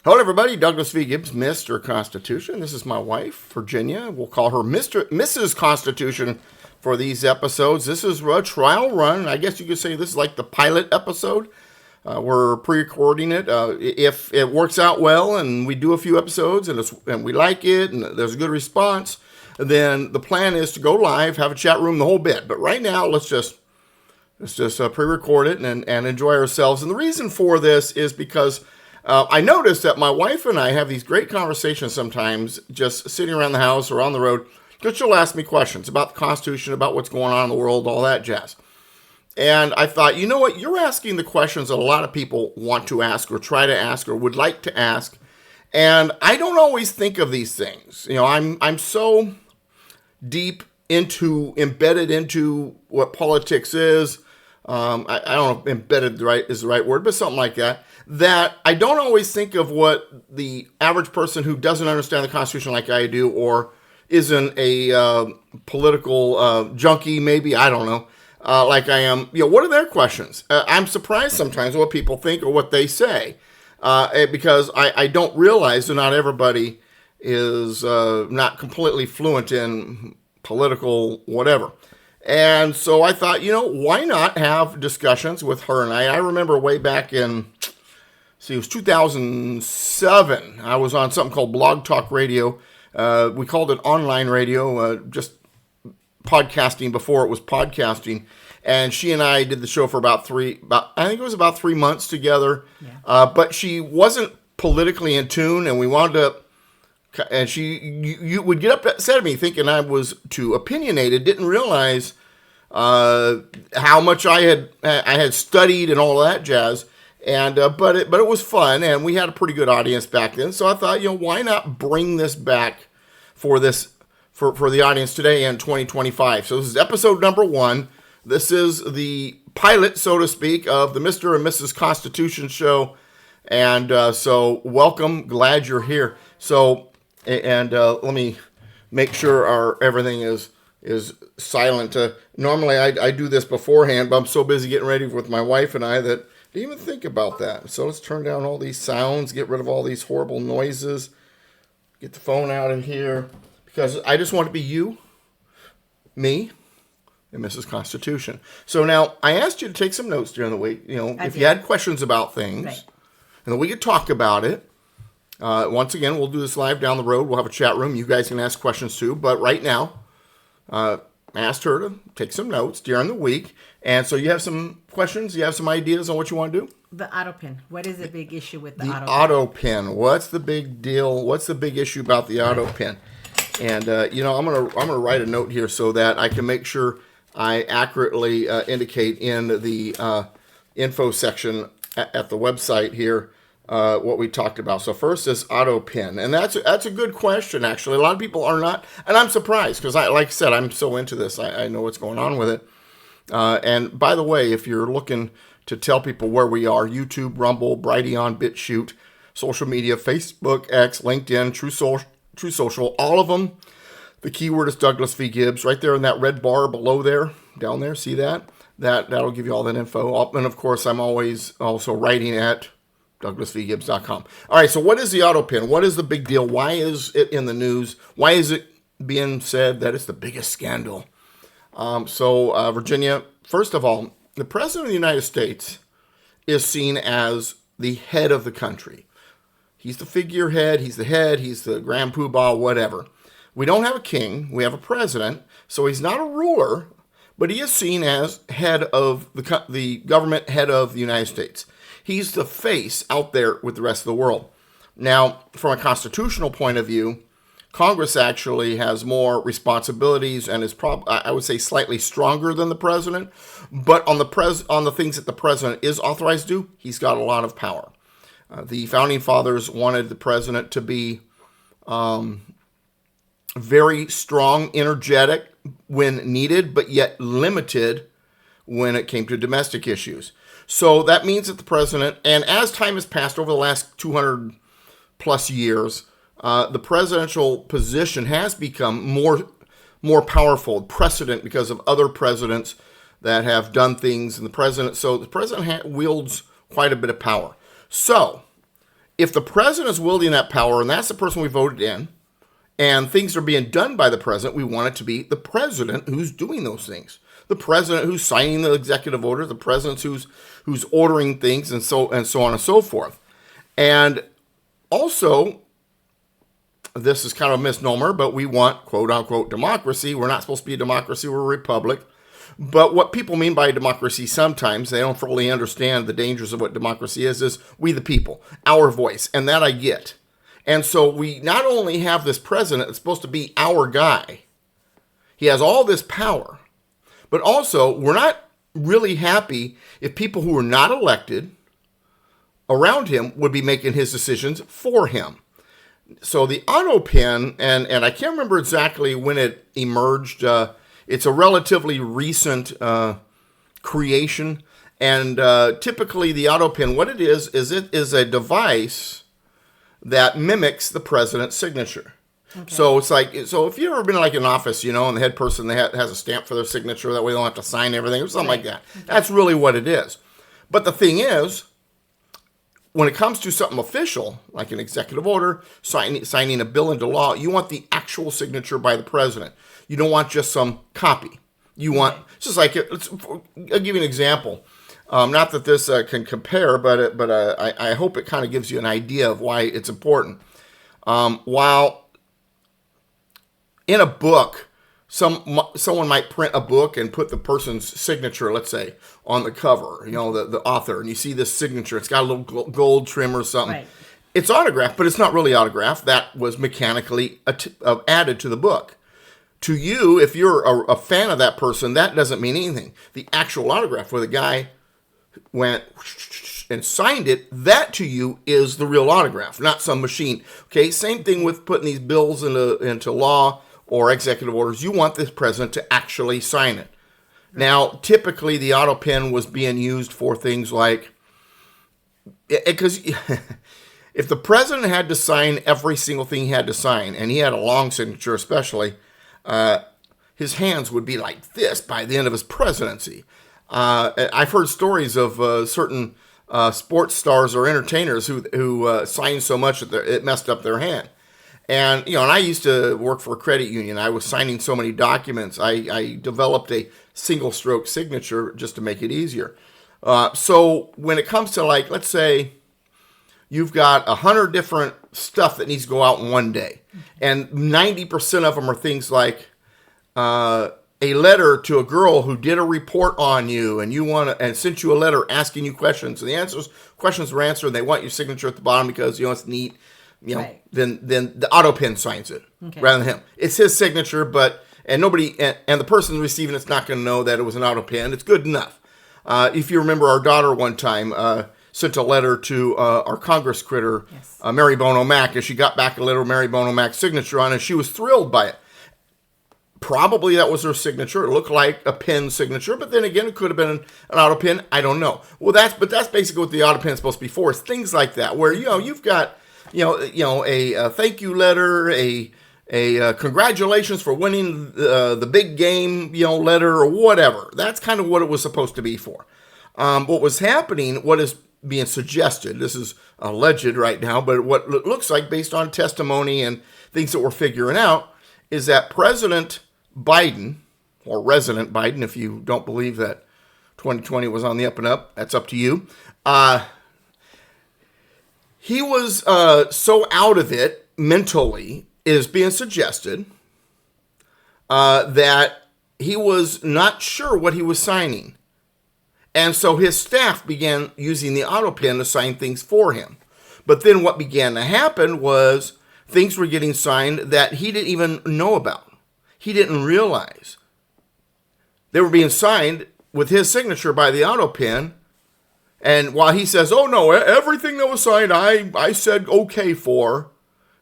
Hello, everybody. Douglas V. Gibbs, Mr. Constitution. This is my wife, Virginia. We'll call her Mrs. Constitution for these episodes. This is a trial run. I guess you could say this is like the pilot episode. We're pre-recording it. If it works out well and we do a few episodes and we like it and there's a good response, then the plan is to go live, have a chat room, the whole bit. But right now, let's just pre-record it and enjoy ourselves. And the reason for this is because I noticed that my wife and I have these great conversations sometimes just sitting around the house or on the road, because she'll ask me questions about the Constitution, about what's going on in the world, all that jazz. And I thought, you know what? You're asking the questions that a lot of people want to ask or try to ask or would like to ask. And I don't always think of these things. You know, I'm so deep embedded into what politics is. I don't know if embedded is the right word, but something like that I don't always think of what the average person who doesn't understand the Constitution like I do, or isn't a political junkie, maybe, I don't know, like I am. You know, what are their questions? I'm surprised sometimes what people think or what they say, because I don't realize that not everybody is not completely fluent in political whatever. And so I thought, you know, why not have discussions with her and I? I remember way back in, it was 2007. I was on something called Blog Talk Radio. We called it online radio, just podcasting before it was podcasting. And she and I did the show for about 3 months together. Yeah. But she wasn't politically in tune, and we wound up, and you would get upset at me thinking I was too opinionated, didn't realize how much I had studied and all that jazz. And but it was fun, and we had a pretty good audience back then. So I thought, you know, why not bring this back for the audience today in 2025? So this is episode number 1. This is the pilot, so to speak, of the Mr. and Mrs. Constitution show. And so welcome, glad you're here. So and let me make sure everything is silent. Normally I do this beforehand, but I'm so busy getting ready with my wife and I that I didn't even think about that. So let's turn down all these sounds, get rid of all these horrible noises, get the phone out of here, because I just want to be you, me, and Mrs. Constitution. So now I asked you to take some notes during the week. You know, if you had questions about things, right, and then we could talk about it. Once again, we'll do this live down the road. We'll have a chat room. You guys can ask questions too. But right now, I asked her to take some notes during the week. And so you have some questions? You have some ideas on what you want to do? The Autopen. What is the big issue with the Autopen? Autopen. What's the big deal? What's the big issue about the Autopen? And, you know, I'm gonna write a note here so that I can make sure I accurately indicate in the info section at the website here what we talked about. So first is Autopen, and that's a good question, actually. A lot of people are not, and I'm surprised because, like I said, I'm so into this. I know what's going on with it. And by the way, if you're looking to tell people where we are, YouTube, Rumble, Brighteon, BitChute, social media, Facebook, X, LinkedIn, True Social, all of them. The keyword is Douglas V. Gibbs right there in that red bar below there, down there. See that? That'll give you all that info. And of course, I'm always also writing at DouglasVGibbs.com. All right, so what is the Autopen? What is the big deal? Why is it in the news? Why is it being said that it's the biggest scandal? Virginia, first of all, the President of the United States is seen as the head of the country. He's the figurehead, he's the head, he's the grand poobah, whatever. We don't have a king, we have a president, so he's not a ruler, but he is seen as head of the government, head of the United States. He's the face out there with the rest of the world. Now, from a constitutional point of view, Congress actually has more responsibilities and is I would say slightly stronger than the president. But on the things that the president is authorized to do, he's got a lot of power. The founding fathers wanted the president to be very strong, energetic when needed, but yet limited when it came to domestic issues. So that means that the president, and as time has passed over the last 200 plus years, the presidential position has become more powerful, precedent because of other presidents that have done things, and the president wields quite a bit of power. So if the president is wielding that power, and that's the person we voted in, and things are being done by the president, we want it to be the president who's doing those things. The president who's signing the executive order, the president who's ordering things, and so on and so forth. And also, this is kind of a misnomer, but we want quote-unquote democracy. We're not supposed to be a democracy, we're a republic. But what people mean by democracy sometimes, they don't fully understand the dangers of what democracy is we the people, our voice, and that I get. And so we not only have this president that's supposed to be our guy, he has all this power, but also we're not really happy if people who are not elected around him would be making his decisions for him. So the Autopen, and I can't remember exactly when it emerged. It's a relatively recent creation. And typically the Autopen, what it is it is a device that mimics the president's signature. Okay. So it's like, so if you've ever been like in an office, and the head person has a stamp for their signature, that way they don't have to sign everything or something like that. Okay. That's really what it is. But the thing is, when it comes to something official, like an executive order, signing a bill into law, you want the actual signature by the president. You don't want just some copy. You want, it's just like, I'll give you an example. Not that this can compare, but I hope it kind of gives you an idea of why it's important. While in a book, someone might print a book and put the person's signature, let's say, on the cover, the author, and you see this signature. It's got a little gold trim or something. Right. It's autographed, but it's not really autographed. That was mechanically added to the book. To you, if you're a fan of that person, that doesn't mean anything. The actual autograph where the guy went and signed it, that to you is the real autograph, not some machine. Okay, same thing with putting these bills into law or executive orders. You want this president to actually sign it. Now, typically the Autopen was being used for things like, because if the president had to sign every single thing he had to sign, and he had a long signature especially, his hands would be like this by the end of his presidency. I've heard stories of certain sports stars or entertainers who signed so much that it messed up their hand. And, and I used to work for a credit union. I was signing so many documents. I developed a single stroke signature just to make it easier. So when it comes to, like, let's say you've got 100 different stuff that needs to go out in one day, and 90% of them are things like a letter to a girl who did a report on you, and sent you a letter asking you questions, and questions were answered, and they want your signature at the bottom because it's neat. Right. Then the Autopen signs it rather than him. It's his signature, and nobody and the person receiving it's not going to know that it was an Autopen. It's good enough. If you remember, our daughter one time sent a letter to our Congress critter, yes, Mary Bono Mack, and she got back a letter with Mary Bono Mack's signature on it, and she was thrilled by it. Probably that was her signature. It looked like a pen signature, but then again, it could have been an Autopen. I don't know. Well, that's basically what the Autopen is supposed to be for. Is things like that, where you've got a thank you letter, a congratulations for winning the big game, letter or whatever. That's kind of what it was supposed to be for. What was happening, what is being suggested, this is alleged right now, but what it looks like based on testimony and things that we're figuring out is that President Biden, or Resident Biden, if you don't believe that 2020 was on the up and up, that's up to you. He was so out of it mentally, is being suggested, that he was not sure what he was signing. And so his staff began using the Autopen to sign things for him. But then what began to happen was things were getting signed that he didn't even know about. He didn't realize. They were being signed with his signature by the Autopen. And while he says, oh no, everything that was signed, I said okay for,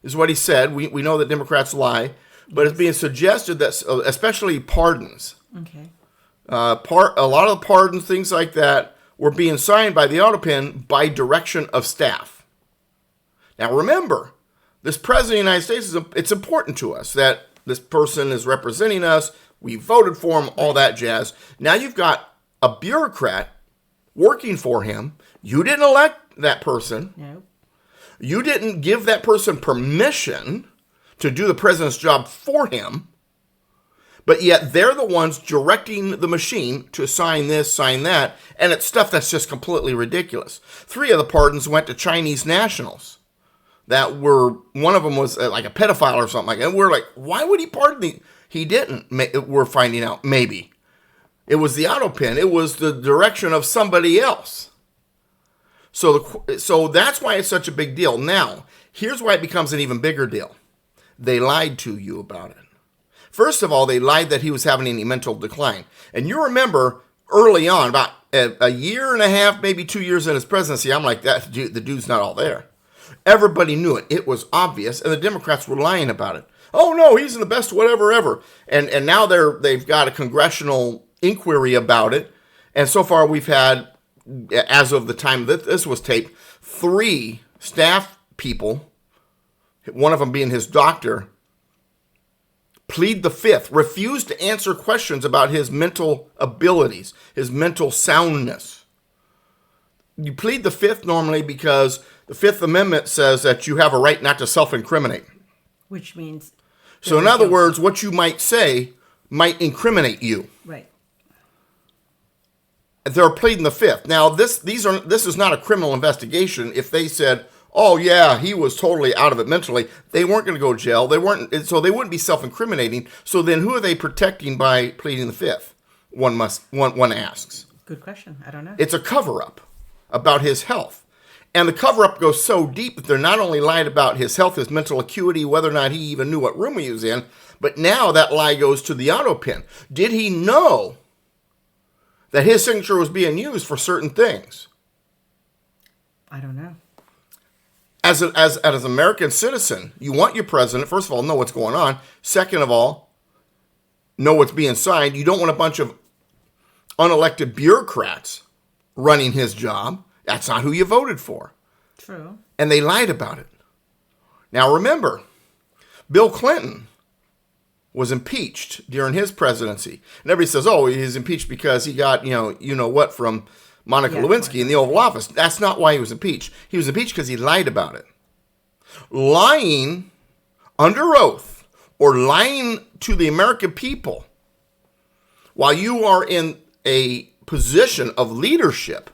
is what he said. We know that Democrats lie. But it's being suggested that, especially pardons. Okay. A lot of the pardons, things like that, were being signed by the Autopen by direction of staff. Now remember, this president of the United States, it's important to us that this person is representing us. We voted for him, all that jazz. Now you've got a bureaucrat working for him. You didn't elect that person. Nope. You didn't give that person permission to do the president's job for him, but yet they're the ones directing the machine to sign this, sign that, and it's stuff that's just completely ridiculous. 3 of the pardons went to Chinese nationals that were, one of them was like a pedophile or something like that. And we're like, why would he pardon He didn't. We're finding out, maybe. It was the Autopen. It was the direction of somebody else. So that's why it's such a big deal. Now, here's why it becomes an even bigger deal. They lied to you about it. First of all, they lied that he was having any mental decline. And you remember early on, about a year and a half, maybe 2 years in his presidency, I'm like, the dude's not all there. Everybody knew it. It was obvious, and the Democrats were lying about it. Oh, no, he's in the best whatever ever. And now they've got a congressional inquiry about it. And so far we've had, as of the time that this was taped, 3 staff people, one of them being his doctor, plead the fifth, refused to answer questions about his mental abilities, his mental soundness. You plead the fifth normally because the Fifth Amendment says that you have a right not to self-incriminate. Which means... So in other words, what you might say might incriminate you. Right. They're pleading the fifth. Now, this is not a criminal investigation. If they said, oh, yeah, he was totally out of it mentally, they weren't going to go to jail. So they wouldn't be self-incriminating. So then who are they protecting by pleading the fifth? One asks. Good question. I don't know. It's a cover-up about his health. And the cover-up goes so deep that they're not only lied about his health, his mental acuity, whether or not he even knew what room he was in, but now that lie goes to the Autopen. Did he know that his signature was being used for certain things? I don't know. As an American citizen, you want your president, first of all, know what's going on. Second of all, know what's being signed. You don't want a bunch of unelected bureaucrats running his job. That's not who you voted for. True. And they lied about it. Now remember, Bill Clinton was impeached during his presidency. And everybody says, oh, he's impeached because he got, you know what, from Monica Lewinsky in the Oval Office. That's not why he was impeached. He was impeached because he lied about it. Lying under oath or lying to the American people while you are in a position of leadership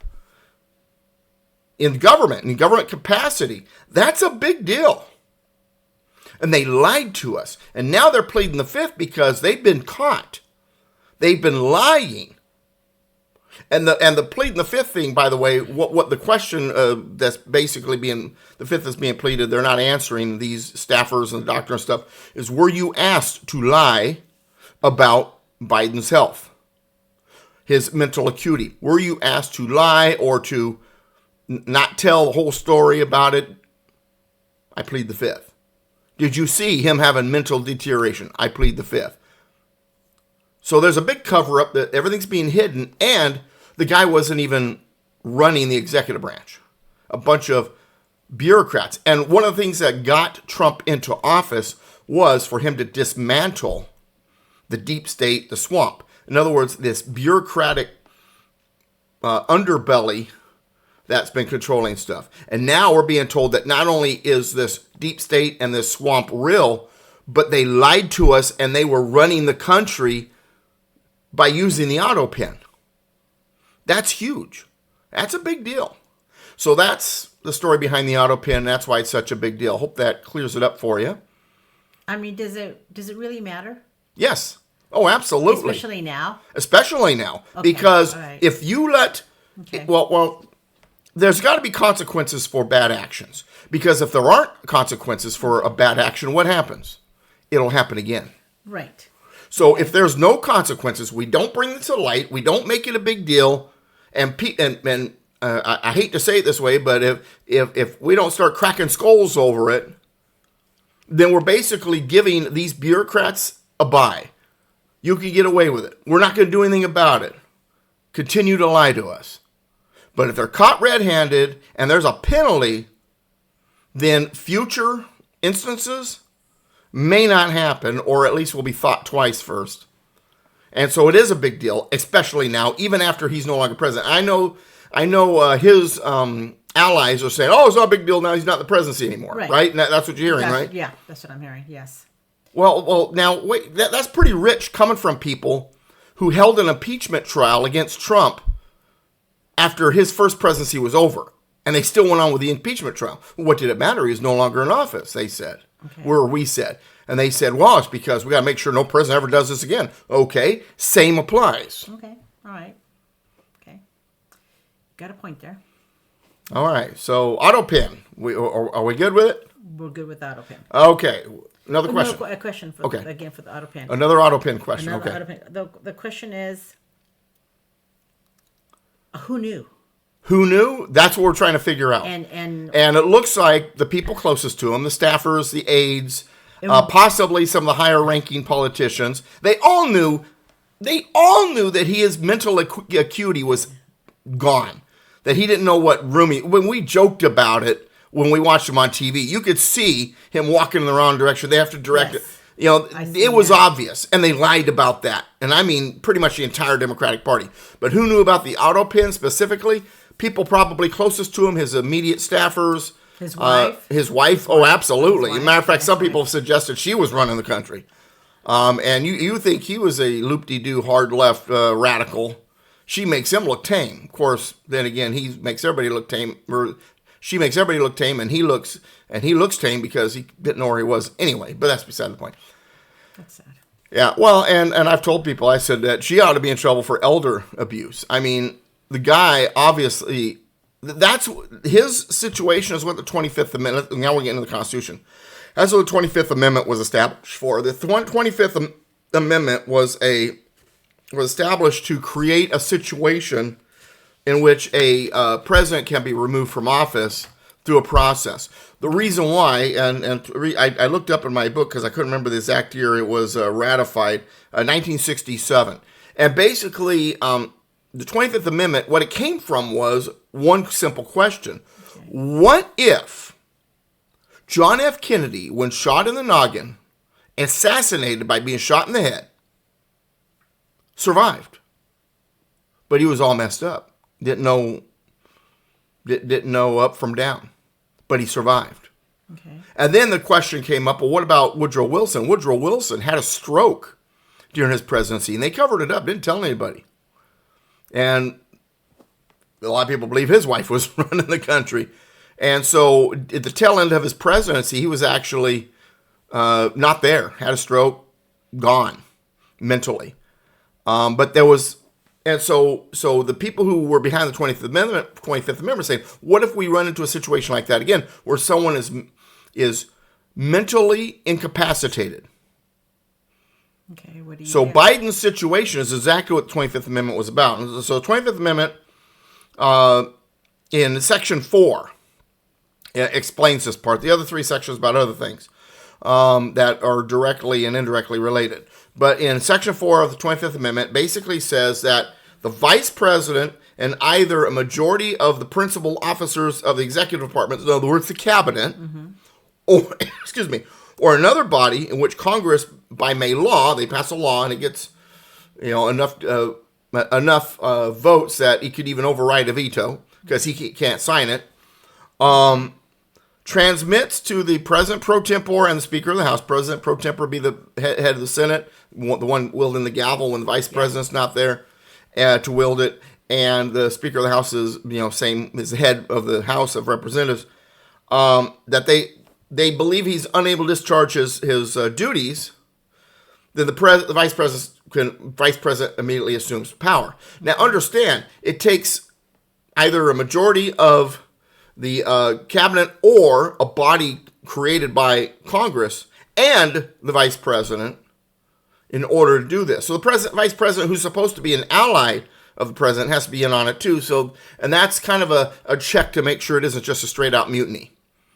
in government capacity, that's a big deal. And they lied to us. And now they're pleading the fifth because they've been caught. They've been lying. And the pleading the fifth thing, by the way, what the question that's basically the fifth is being pleaded, they're not answering, these staffers and the doctor and stuff, is were you asked to lie about Biden's health, his mental acuity? Were you asked to lie or to not tell the whole story about it? I plead the fifth. Did you see him having mental deterioration? I plead the fifth. So there's a big cover-up that everything's being hidden, and the guy wasn't even running the executive branch. A bunch of bureaucrats. And one of the things that got Trump into office was for him to dismantle the deep state, the swamp. In other words, this bureaucratic underbelly that's been controlling stuff. And now we're being told that not only is this deep state and this swamp real, but they lied to us and they were running the country by using the Autopen. That's huge. That's a big deal. So that's the story behind the Autopen. That's why it's such a big deal. Hope that clears it up for you. I mean, does it really matter? Yes. Oh, absolutely. Especially now? Especially now. Okay. Because right. if you let... Okay. Well, there's got to be consequences for bad actions. Because if there aren't consequences for a bad action, what happens? It'll happen again. Right. So if there's no consequences, we don't bring it to light, we don't make it a big deal, and I hate to say it this way, but if we don't start cracking skulls over it, then we're basically giving these bureaucrats a bye. You can get away with it. We're not going to do anything about it. Continue to lie to us. But if they're caught red-handed and there's a penalty, then future instances may not happen, or at least will be thought twice first. And so it is a big deal, especially now, even after he's no longer president. I know his allies are saying, "Oh, it's not a big deal now. He's not in the presidency anymore." Right. Right? And that's what you're hearing, right? Yeah, that's what I'm hearing. Yes. Well, now wait. That's pretty rich coming from people who held an impeachment trial against Trump after his first presidency was over, and they still went on with the impeachment trial. What did it matter? He was no longer in office. They said, we said, and they said, "Well, it's because we got to make sure no president ever does this again." Okay, same applies. Okay. All right. Okay. Got a point there. All right. So Autopen, are we good with it? We're good with Autopen. Okay. Another question. A question for again for the Autopen. Another Autopen question. Another Okay. Autopen. The question is, who knew? Who knew? That's what we're trying to figure out. And it looks like the people closest to him, the staffers, the aides, possibly some of the higher ranking politicians, they all knew that his mental acuity was gone. That he didn't know what room when we joked about it, when we watched him on TV, you could see him walking in the wrong direction. They have to direct it. It was obvious, and they lied about that. And I mean, pretty much the entire Democratic Party. But who knew about the Autopen specifically? People probably closest to him, his immediate staffers. His wife? His wife? Oh, absolutely. As a matter of fact, some people have suggested she was running the country. And you think he was a loop-de-doo, hard-left radical. She makes him look tame. Of course, then again, he makes everybody look tame. Or she makes everybody look tame, and he looks tame because he didn't know where he was anyway. But that's beside the point. That's sad. Yeah, well, and I've told people, I said that she ought to be in trouble for elder abuse. I mean, the guy, obviously, that's his situation is what the 25th Amendment, now we're getting into the Constitution. That's what the 25th Amendment was established for. The 25th Amendment was established to create a situation in which a president can be removed from office through a process. The reason why, I looked up in my book because I couldn't remember the exact year it was ratified, 1967. And basically, the 25th Amendment, what it came from was one simple question. Okay. What if John F. Kennedy, when shot in the noggin, assassinated by being shot in the head, survived? But he was all messed up. Didn't know up from down. But he survived. Okay. And then the question came up, well, what about Woodrow Wilson? Woodrow Wilson had a stroke during his presidency, and they covered it up, didn't tell anybody. And a lot of people believe his wife was running the country. And so at the tail end of his presidency, he was actually not there, had a stroke, gone mentally. But there was, and so the people who were behind the 25th Amendment saying, what if we run into a situation like that again, where someone is mentally incapacitated? Okay, what do you So do? Biden's situation is exactly what the 25th Amendment was about. So the 25th Amendment in Section 4 explains this part. The other three sections about other things that are directly and indirectly related. But in Section 4 of the 25th Amendment basically says that the vice president and either a majority of the principal officers of the executive department, in other words, the cabinet, or another body in which Congress, by May law, they pass a law and it gets enough votes that he could even override a veto because he can't sign it, transmits to the president pro tempore and the speaker of the House. President pro tempore be the head of the Senate, the one wielding the gavel when the vice president's not there to wield it, and the speaker of the House is same as the head of the House of Representatives. That they believe he's unable to discharge his duties, then the vice president immediately assumes power. Now understand, it takes either a majority of the cabinet or a body created by Congress and the vice president in order to do this. So the vice president, who's supposed to be an ally of the president, has to be in on it too. So, and that's kind of a check to make sure it isn't just a straight out mutiny.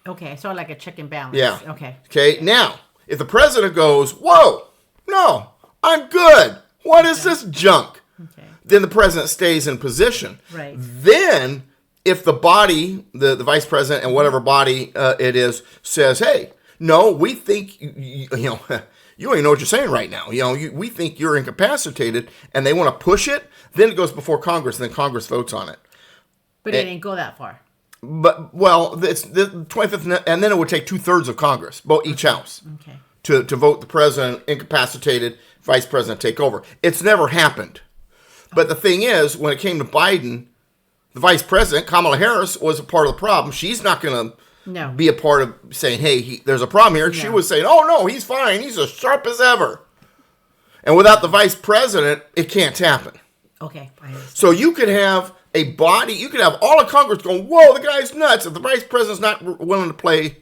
Okay, so like a check and balance. Yeah. Okay. Now, if the president goes, whoa, no, I'm good. What is this junk? Okay. Then the president stays in position. Right. Then, if the body, the vice president and whatever body it is, says, hey, no, we think, you don't even know what you're saying right now. We think you're incapacitated, and they want to push it, then it goes before Congress, and then Congress votes on it. But it didn't go that far. But, well, it's the 25th, and then it would take 2/3 of Congress, both each house, Okay. to vote the president incapacitated, vice president take over. It's never happened. But the thing is, when it came to Biden, the vice president, Kamala Harris, was a part of the problem. She's not going to be a part of saying, hey, there's a problem here. She was saying, oh, no, he's fine. He's as sharp as ever. And without the vice president, it can't happen. Okay. I understand. So you could have a body, you could have all of Congress going, whoa, the guy's nuts. If the vice president's not willing to play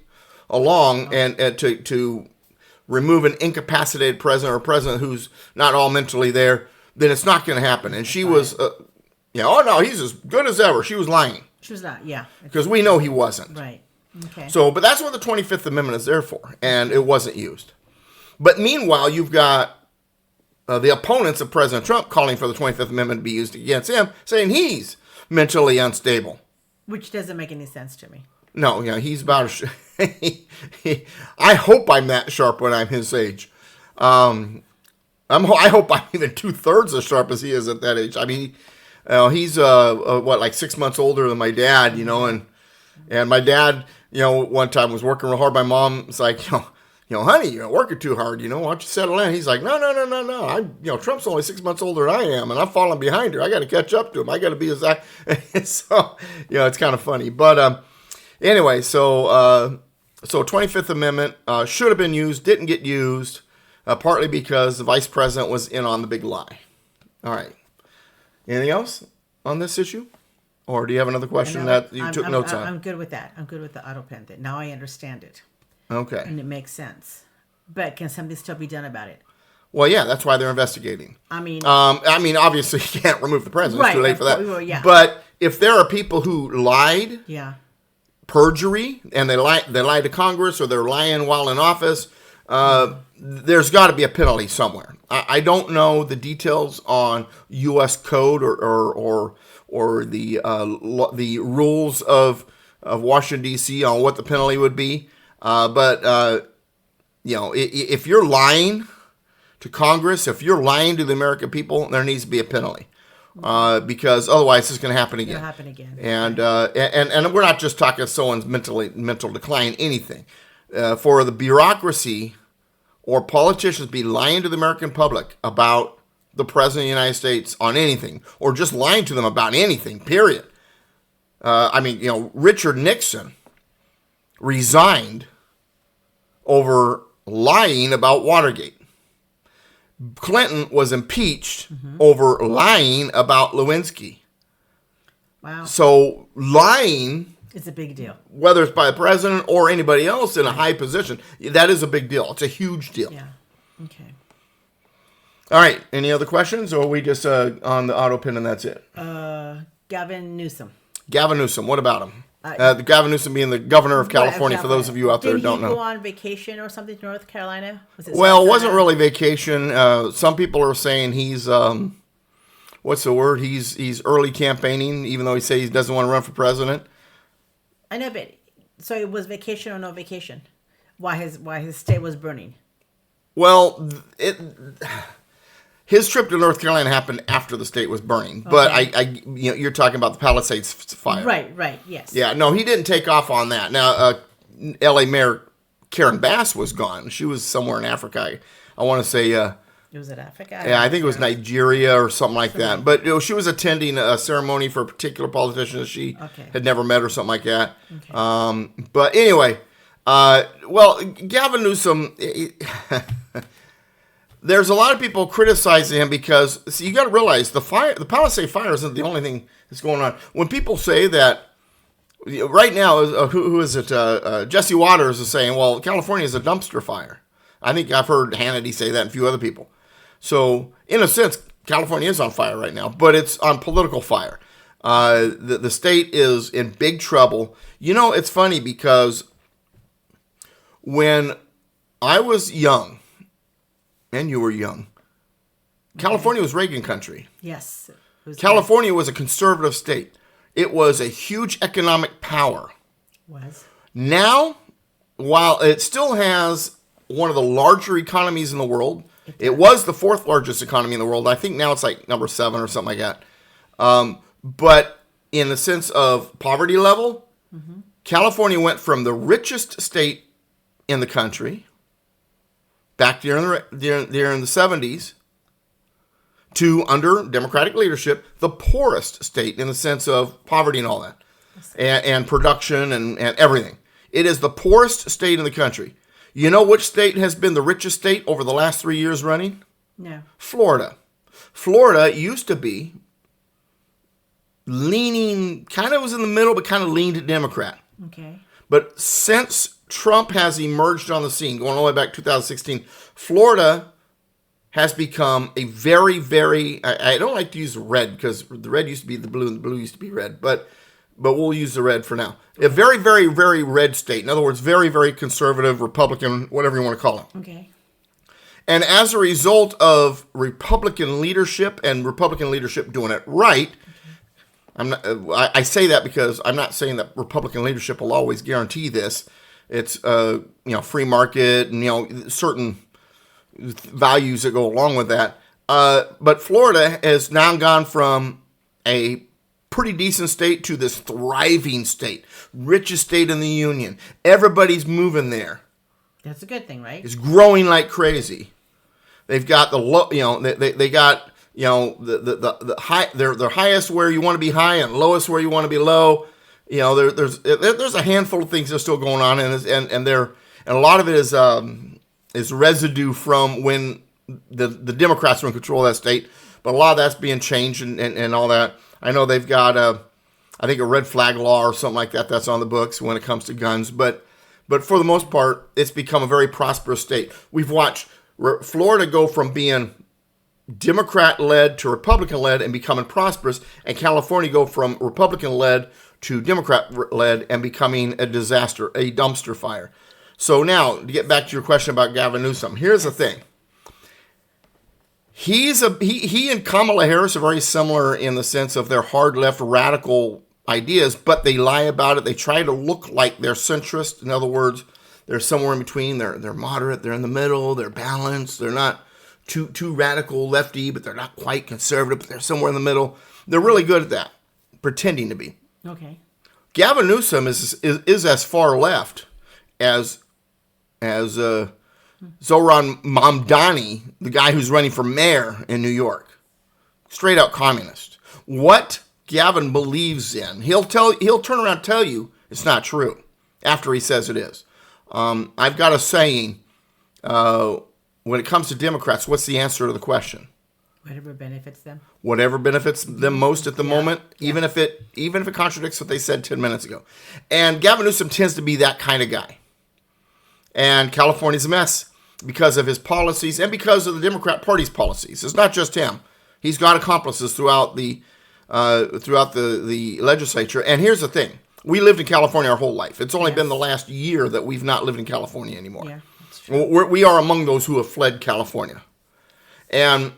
along and to remove an incapacitated president or a president who's not all mentally there, then it's not going to happen. And she was, oh no, he's as good as ever. She was lying. She was not, yeah. Because we know he wasn't. Right. Okay. So, but that's what the 25th Amendment is there for. And it wasn't used. But meanwhile, you've got the opponents of President Trump calling for the 25th Amendment to be used against him, saying he's mentally unstable. Which doesn't make any sense to me. No, he's about I hope I'm that sharp when I'm his age. I hope I'm even 2/3 as sharp as he is at that age. I mean, he's like 6 months older than my dad, and my dad, one time was working real hard. My mom was like, honey, you're working too hard. Why don't you settle in? He's like, no. Trump's only 6 months older than I am, and I'm falling behind her. I got to catch up to him. I got to be as I. So, it's kind of funny. But anyway, so 25th Amendment should have been used, didn't get used, partly because the vice president was in on the big lie. All right. Anything else on this issue? Or do you have another question that you took notes on? I'm good with that. I'm good with the Autopen thing. Now I understand it. Okay. And it makes sense. But can something still be done about it? Well, yeah, that's why they're investigating. I mean, obviously you can't remove the president. It's too late for that. Well, yeah. But if there are people who lied, perjury, and they lied to Congress, or they're lying while in office, there's got to be a penalty somewhere. I don't know the details on U.S. code or the rules of Washington D.C. on what the penalty would be. But if you're lying to Congress, if you're lying to the American people, there needs to be a penalty. Because otherwise it's going to happen again. It'll happen again. And we're not just talking someone's mental decline, anything. For the bureaucracy or politicians be lying to the American public about the President of the United States on anything, or just lying to them about anything, period. Richard Nixon resigned over lying about Watergate. Clinton was impeached over lying about Lewinsky. Wow. So lying, it's a big deal. Whether it's by the president or anybody else in a high position, that is a big deal. It's a huge deal. Yeah. Okay. All right. Any other questions, or are we just on the Autopen and that's it? Gavin Newsom. Gavin Newsom. What about him? Gavin Newsom being the governor of California, for those of you out there who don't know. Did he go on vacation or something to North Carolina? It wasn't really vacation. Some people are saying he's, what's the word? He's early campaigning, even though he says he doesn't want to run for president. I know, but so it was vacation or no vacation? Why his state was burning? Well, his trip to North Carolina happened after the state was burning, but you're talking about the Palisades fire, right, yes, yeah. No, he didn't take off on that. Now, L.A. Mayor Karen Bass was gone. She was somewhere in Africa. I want to say, it was in Africa. I think it was Nigeria or something like that. But she was attending a ceremony for a particular politician that she had never met or something like that. Okay. But anyway, Gavin Newsom. There's a lot of people criticizing him because you got to realize the Palisade fire isn't the only thing that's going on. When people say that, right now, who is it? Jesse Waters is saying, well, California is a dumpster fire. I think I've heard Hannity say that and a few other people. So, in a sense, California is on fire right now, but it's on political fire. The state is in big trouble. It's funny because when I was young, and you were young, California was Reagan country. Yes. California was a conservative state. It was a huge economic power. Now, while it still has one of the larger economies in the world, it was the fourth largest economy in the world. I think now it's like number 7 or something like that. But in the sense of poverty level, California went from the richest state in the country back there in the 70s to, under Democratic leadership, the poorest state in the sense of poverty and all that, and production and everything. It is the poorest state in the country. You know which state has been the richest state over the last 3 years running? No. Florida. Florida used to be leaning, kind of was in the middle, but kind of leaned Democrat. Okay. But since Trump has emerged on the scene, going all the way back to 2016, Florida has become a very, very, I don't like to use red because the red used to be the blue and the blue used to be red, but we'll use the red for now. A very, very, very red state. In other words, very, very conservative, Republican, whatever you want to call it. Okay. And as a result of Republican leadership and Republican leadership doing it right, I say that because I'm not saying that Republican leadership will always guarantee this. It's free market and certain values that go along with that. But Florida has now gone from a pretty decent state to this thriving state, richest state in the union. Everybody's moving there. That's a good thing, right? It's growing like crazy. They've got they got the high, their highest where you want to be high and lowest where you want to be low. There's a handful of things that are still going on, and a lot of it is residue from when the Democrats were in control of that state. But a lot of that's being changed and all that. I know they've got I think a red flag law or something like that that's on the books when it comes to guns. But for the most part, it's become a very prosperous state. We've watched Florida go from being Democrat-led to Republican-led and becoming prosperous, and California go from Republican-led to Democrat-led and becoming a disaster, a dumpster fire. So now, to get back to your question about Gavin Newsom, here's the thing. He and Kamala Harris are very similar in the sense of their hard left radical ideas, but they lie about it. They try to look like they're centrist. In other words, they're somewhere in between. They're moderate. They're in the middle. They're balanced. They're not too radical lefty, but they're not quite conservative. But they're somewhere in the middle. They're really good at that, pretending to be. Okay. Gavin Newsom is as far left as Zoran Mamdani, the guy who's running for mayor in New York. Straight out communist. What Gavin believes in, he'll turn around and tell you it's not true after he says it is. I've got a saying, when it comes to Democrats, what's the answer to the question? Whatever benefits them. Whatever benefits them most at the moment, even if it contradicts what they said 10 minutes ago. And Gavin Newsom tends to be that kind of guy. And California's a mess because of his policies and because of the Democrat Party's policies. It's not just him. He's got accomplices throughout the legislature. And here's the thing. We lived in California our whole life. It's only been the last year that we've not lived in California anymore. Yeah, that's true. We are among those who have fled California. And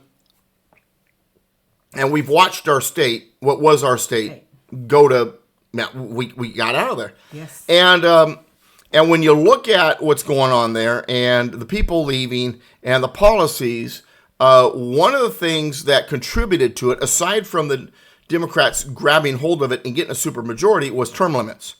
we've watched our state, what was our state, go to, we got out of there. Yes. And when you look at what's going on there and the people leaving and the policies, one of the things that contributed to it, aside from the Democrats grabbing hold of it and getting a supermajority, was term limits.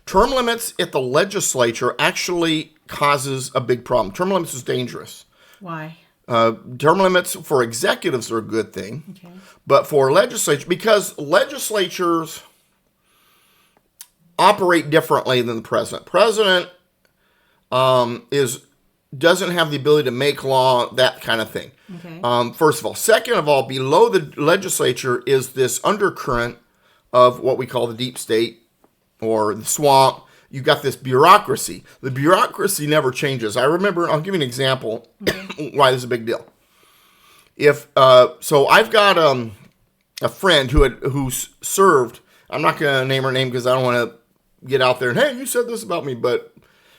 Term limits at the legislature actually causes a big problem. Term limits is dangerous. Why? Term limits for executives are a good thing, Okay. but for legislature, because legislatures operate differently than the president. President doesn't have the ability to make law, that kind of thing. Okay. First of all. Second of all, below the legislature is this undercurrent of what we call the deep state or the swamp. You got this bureaucracy. The bureaucracy never changes. I remember, I'll give you an example why this is a big deal. So I've got a friend who served, I'm not going to name her name because I don't want to get out there and, hey, you said this about me, but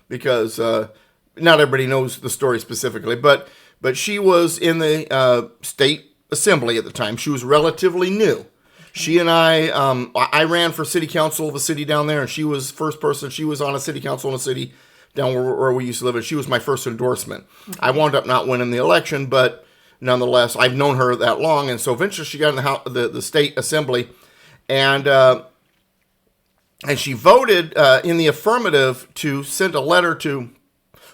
because not everybody knows the story specifically, but she was in the state assembly at the time. She was relatively new. She and I ran for city council of a city down there, and she was first person. She was on a city council in a city down where we used to live, and she was my first endorsement. Okay. I wound up not winning the election, but nonetheless, I've known her that long, and so eventually she got in the state assembly, and And she voted in the affirmative to send a letter to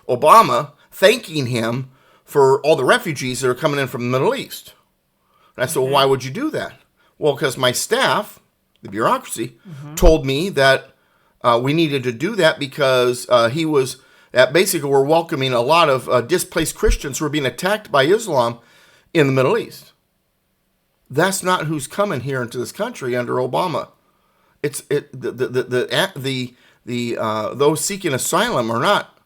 Obama thanking him for all the refugees that are coming in from the Middle East. And I said, well, why would you do that? Well, because my staff, the bureaucracy, told me that we needed to do that because basically we're welcoming a lot of displaced Christians who are being attacked by Islam in the Middle East. That's not who's coming here into this country under Obama. Those seeking asylum are not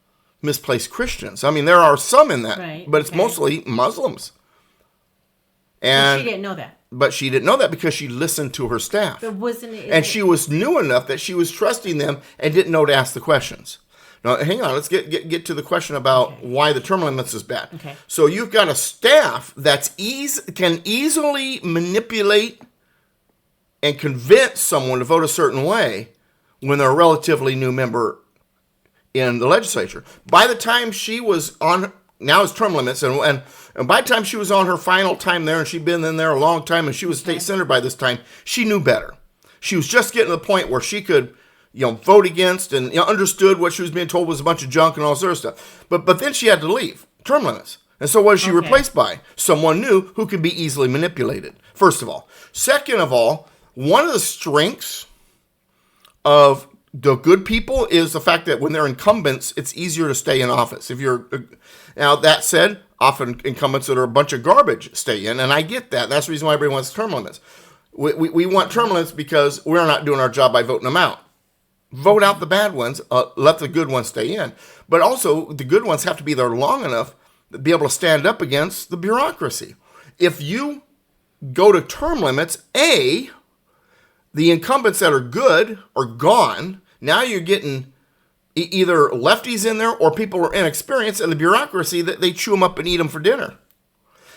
misplaced Christians. I mean, there are some in that, right, but it's mostly Muslims. And she didn't know that. But she didn't know that because she listened to her staff. But wasn't it? And she was new enough that she was trusting them and didn't know to ask the questions. Now, hang on. Let's get to the question about why the term limits is bad. Okay. So you've got a staff that can easily manipulate and convince someone to vote a certain way when they're a relatively new member in the legislature. By the time she was on, now it's term limits, and by the time she was on her final time there, and she'd been in there a long time, and she was state senator by this time, she knew better. She was just getting to the point where she could, vote against and understood what she was being told was a bunch of junk and all this other stuff. But then she had to leave. Term limits. And so what is she replaced by? Someone new who can be easily manipulated, first of all. Second of all, one of the strengths of the good people is the fact that when they're incumbents, it's easier to stay in office. Now, that said, often incumbents that are a bunch of garbage stay in, and I get that. That's the reason why everybody wants term limits. We want term limits because we're not doing our job by voting them out. Vote out the bad ones, let the good ones stay in. But also, the good ones have to be there long enough to be able to stand up against the bureaucracy. If you go to term limits, the incumbents that are good are gone. Now you're getting either lefties in there or people who are inexperienced, and the bureaucracy, that they chew them up and eat them for dinner.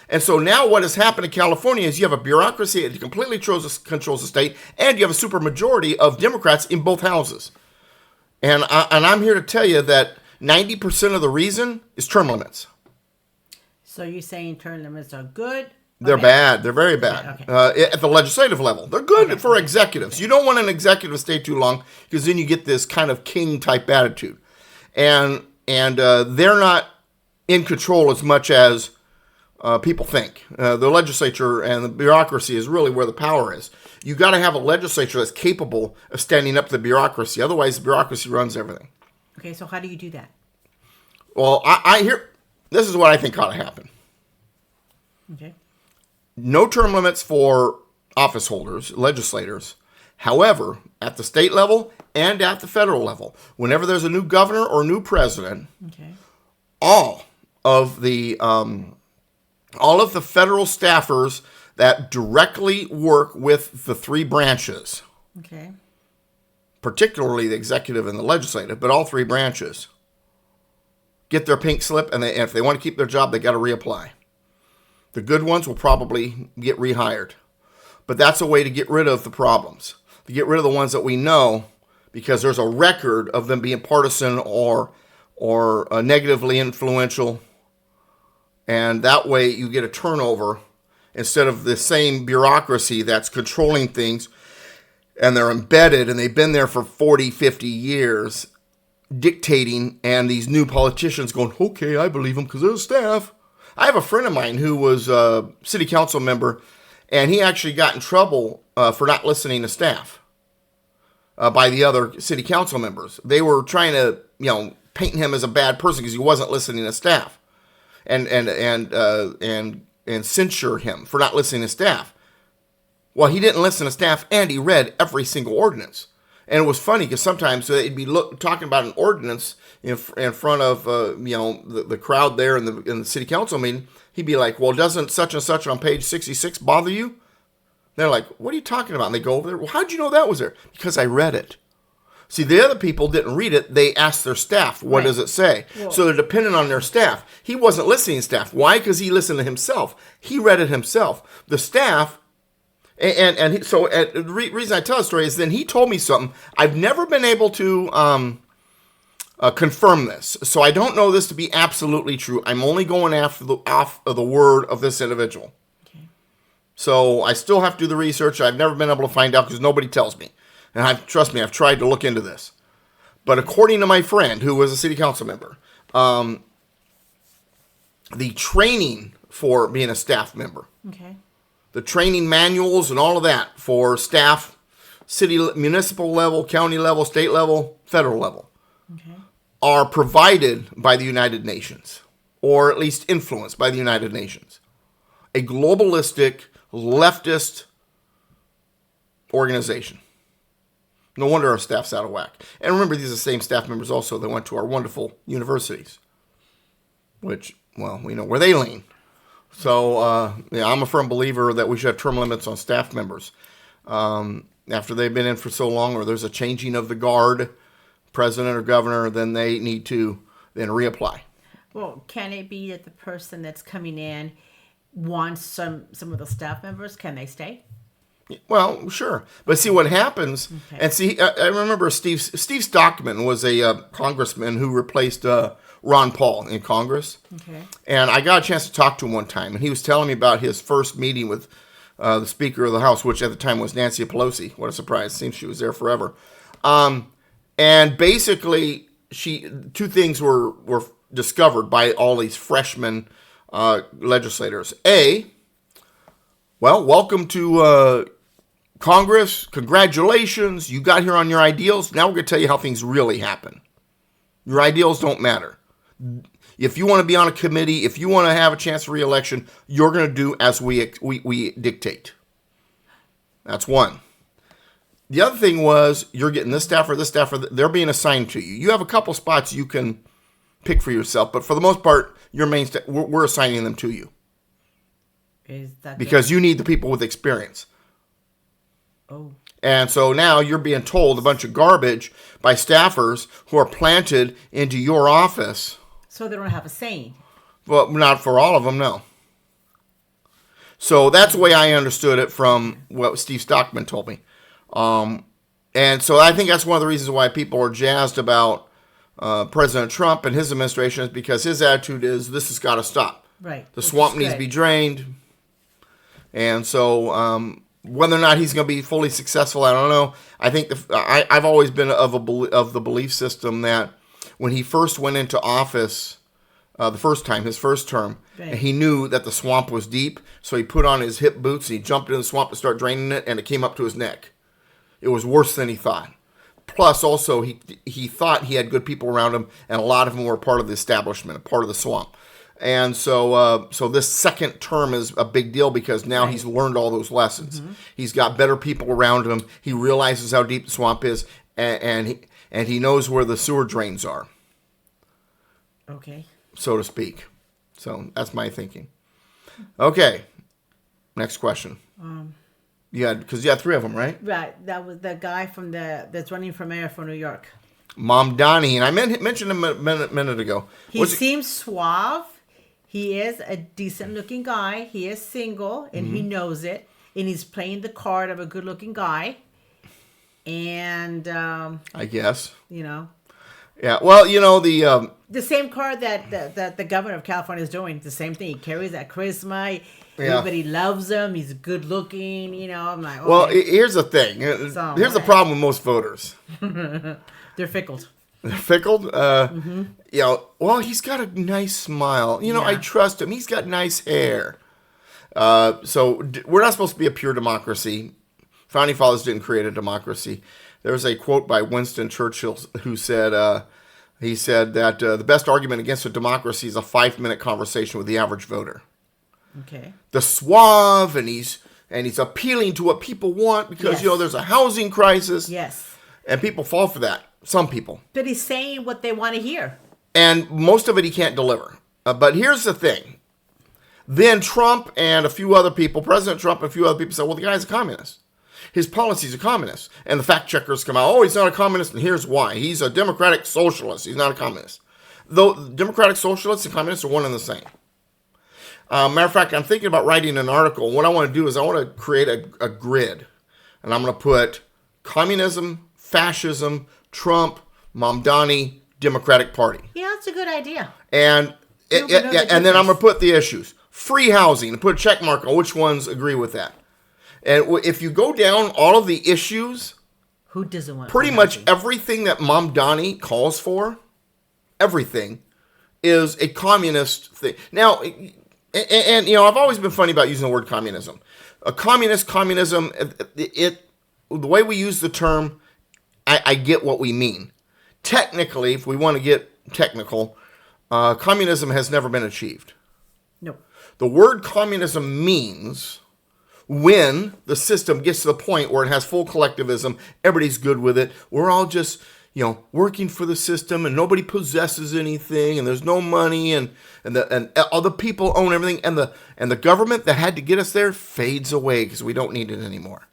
And so now what has happened in California is you have a bureaucracy that completely controls the state, and you have a supermajority of Democrats in both houses. And I'm here to tell you that 90% of the reason is term limits. So you're saying term limits are good? They're bad. They're very bad. Okay. At the legislative level. They're good for executives. You don't want an executive to stay too long because then you get this kind of king-type attitude. And they're not in control as much as people think. The legislature and the bureaucracy is really where the power is. You got to have a legislature that's capable of standing up to the bureaucracy. Otherwise, the bureaucracy runs everything. Okay, so how do you do that? Well, this is what I think ought to happen. Okay. No term limits for office holders, legislators. However, at the state level and at the federal level, whenever there's a new governor or new president, all of the federal staffers that directly work with the three branches, particularly the executive and the legislative, but all three branches, get their pink slip, and if they want to keep their job, they got to reapply. The good ones will probably get rehired. But that's a way to get rid of the problems, to get rid of the ones that we know, because there's a record of them being partisan or negatively influential. And that way you get a turnover instead of the same bureaucracy that's controlling things, and they're embedded and they've been there for 40, 50 years dictating, and these new politicians going, okay, I believe them because they're staff. I have a friend of mine who was a city council member, and he actually got in trouble for not listening to staff by the other city council members. They were trying to, paint him as a bad person because he wasn't listening to staff, and censure him for not listening to staff. Well, he didn't listen to staff, and he read every single ordinance. And it was funny because sometimes they'd be talking about an ordinance in front of the crowd there in the city council meeting. He'd be like, "Well, doesn't such and such on page 66 bother you?" They're like, "What are you talking about?" And they go over there. "Well, how'd you know that was there?" "Because I read it." See, the other people didn't read it. They asked their staff, "What does it say?" Whoa. So they're dependent on their staff. He wasn't listening to staff. Why? Because he listened to himself. He read it himself. The staff. So the reason I tell the story is then he told me something. I've never been able to confirm this, so I don't know this to be absolutely true. I'm only going off of the word of this individual. Okay. So I still have to do the research. I've never been able to find out because nobody tells me. And trust me, I've tried to look into this. But according to my friend, who was a city council member, the training for being a staff member, Okay. the training manuals and all of that for staff, city, municipal level, county level, state level, federal level, Okay. are provided by the United Nations, or at least influenced by the United Nations. A globalistic, leftist organization. No wonder our staff's out of whack. And remember, these are the same staff members also that went to our wonderful universities, which, well, we know where they lean. So, yeah, I'm a firm believer that we should have term limits on staff members. After they've been in for so long, or there's a changing of the guard, president or governor, then they need to then reapply. Well, can it be that the person that's coming in wants some of the staff members? Can they stay? Well, sure. But see what happens, Okay. and see, I remember Steve Stockman was a congressman who replaced Ron Paul in Congress. Okay. And I got a chance to talk to him one time, and he was telling me about his first meeting with the Speaker of the House, which at the time was Nancy Pelosi. What a surprise. Seems she was there forever. And basically, two things were discovered by all these freshman legislators. Well, welcome to Congress. Congratulations. You got here on your ideals. Now we're going to tell you how things really happen. Your ideals don't matter. If you want to be on a committee, if you want to have a chance for re-election, you're going to do as we dictate. That's one. The other thing was you're getting this staff or they're being assigned to you. You have a couple spots you can pick for yourself, but for the most part, your main staff, we're assigning them to you. Is that Because you need the people with experience. Oh. And so now you're being told a bunch of garbage by staffers who are planted into your office. So they don't have a saying. Well, not for all of them, no. So that's the way I understood it from what Steve Stockman told me. And so I think that's one of the reasons why people are jazzed about President Trump and his administration, is because his attitude is this has got to stop. Right. The swamp needs to be drained. And so whether or not he's going to be fully successful, I don't know. I think I've always been of the belief system that when he first went into office, his first term, Right. he knew that the swamp was deep, so he put on his hip boots and he jumped into the swamp to start draining it, and it came up to his neck. It was worse than he thought. Plus, also, he thought he had good people around him, and a lot of them were part of the establishment, a part of the swamp. And so this second term is a big deal because now he's learned all those lessons. Mm-hmm. He's got better people around him. He realizes how deep the swamp is, and he knows where the sewer drains are. Okay. So to speak. So that's my thinking. Okay. Next question. Because you had three of them, right? Right. That was the guy that's running for mayor for New York. Mamdani, and I mentioned him a minute ago. He seems suave. He is a decent-looking guy. He is single, and he knows it. And he's playing the card of a good-looking guy. And I guess. Yeah. Well, the same card that the governor of California is doing. The same thing. He carries that charisma. Everybody loves him. He's good looking. I'm like, okay. Well, here's the thing. Here's the problem with most voters. They're fickled. They're fickled. Well, he's got a nice smile. I trust him. He's got nice hair. So we're not supposed to be a pure democracy. Founding fathers didn't create a democracy. There's a quote by Winston Churchill who said, he said that the best argument against a democracy is a 5-minute conversation with the average voter. Okay. The suave, and he's appealing to what people want because, there's a housing crisis. Yes. And people fall for that. Some people. But he's saying what they want to hear. And most of it he can't deliver. But here's the thing. Then Trump and a few other people, President Trump and a few other people said, well, the guy's a communist. His policies are communist. And the fact checkers come out, oh, he's not a communist, and here's why. He's a democratic socialist. He's not a communist. Though democratic socialists and communists are one and the same. Matter of fact, I'm thinking about writing an article. What I want to do is I want to create a grid. And I'm going to put communism, fascism, Trump, Mamdani, Democratic Party. Yeah, that's a good idea. And then I'm going to put the issues. Free housing, and put a check mark on which ones agree with that. And if you go down all of the issues, Who doesn't want pretty free much housing? everything that Mamdani calls for, everything, is a communist thing. Now, and I've always been funny about using the word communism. Communism, the way we use the term, I get what we mean. Technically, if we want to get technical, communism has never been achieved. No. The word communism means when the system gets to the point where it has full collectivism, everybody's good with it. We're all just, working for the system, and nobody possesses anything, and there's no money, and other people own everything, and the government that had to get us there fades away because we don't need it anymore.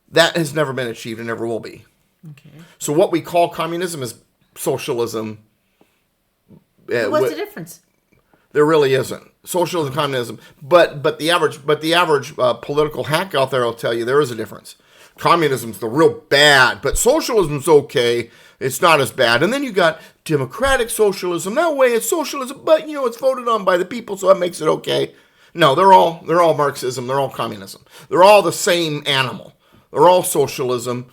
That has never been achieved and never will be. Okay. So what we call communism is socialism. What's the difference? There really isn't. Socialism, communism, but the average political hack out there will tell you there is a difference. Communism's the real bad, but socialism's okay. It's not as bad. And then you got democratic socialism. That way it's socialism, but it's voted on by the people, so that makes it okay. No, they're all Marxism. They're all communism. They're all the same animal. They're all socialism,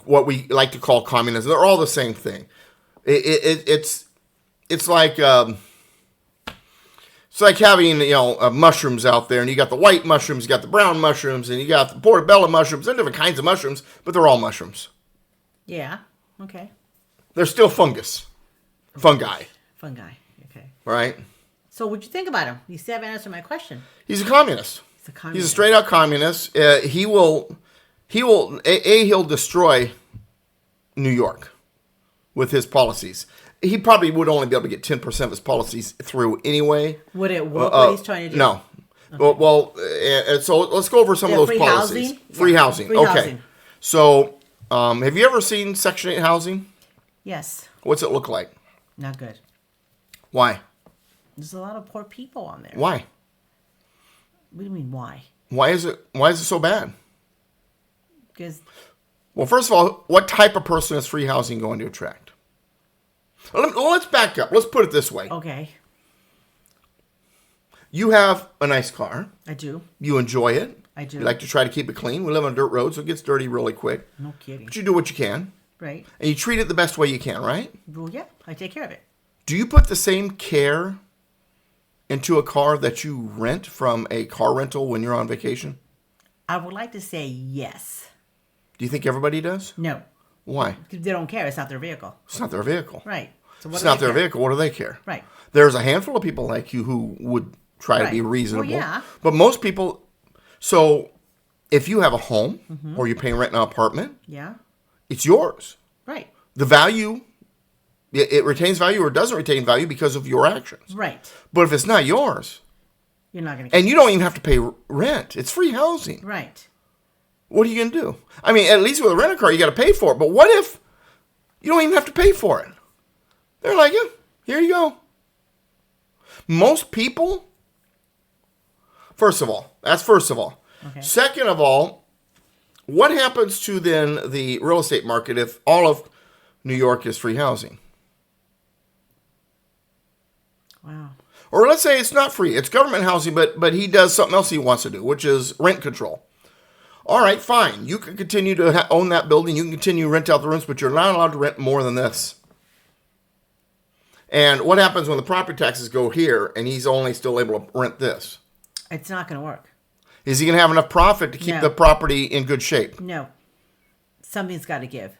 what we like to call communism. They're all the same thing. It's like. It's like having, mushrooms out there, and you got the white mushrooms, you got the brown mushrooms, and you got the portobello mushrooms, and different kinds of mushrooms, but they're all mushrooms. Yeah. Okay. They're still fungi. Fungi. Okay. Right? So what'd you think about him? You still haven't answered my question. He's a communist. He's a straight out communist. He'll destroy New York with his policies. He probably would only be able to get 10% of his policies through anyway. Would it work what he's trying to do? No. Okay. So let's go over some of those policies. Free housing. Free okay. housing. So have you ever seen Section 8 housing? Yes. What's it look like? Not good. Why? There's a lot of poor people on there. Why? What do you mean, why? Why is it so bad? Because... Well, first of all, what type of person is free housing going to attract? Let's back up. Let's put it this way. Okay. You have a nice car. I do. You enjoy it. I do. You like to try to keep it clean. We live on a dirt road, so it gets dirty really quick. No kidding. But you do what you can. Right. And you treat it the best way you can, right? Well, yeah. I take care of it. Do you put the same care into a car that you rent from a car rental when you're on vacation? I would like to say yes. Do you think everybody does? No. Why? Because they don't care. It's not their vehicle. It's not their vehicle. Right. So it's not their vehicle. What do they care? Right. There's a handful of people like you who would try to be reasonable. Well, yeah. But most people, so if you have a home or you're paying rent in an apartment, Yeah. it's yours. Right. The value, it retains value or doesn't retain value because of your actions. Right. But if it's not yours, You're not going to. and you don't even have to pay rent, it's free housing. Right. What are you going to do? I mean, at least with a rental car, you got to pay for it. But what if you don't even have to pay for it? They're like, yeah, here you go. Most people, first of all. Okay. Second of all, what happens to then the real estate market if all of New York is free housing? Wow. Or let's say it's not free. It's government housing, but he does something else he wants to do, which is rent control. All right, fine. You can continue to own that building. You can continue to rent out the rooms, but you're not allowed to rent more than this. And what happens when the property taxes go here and he's only still able to rent this? It's not going to work. Is he going to have enough profit to keep the property in good shape? No. Something's got to give.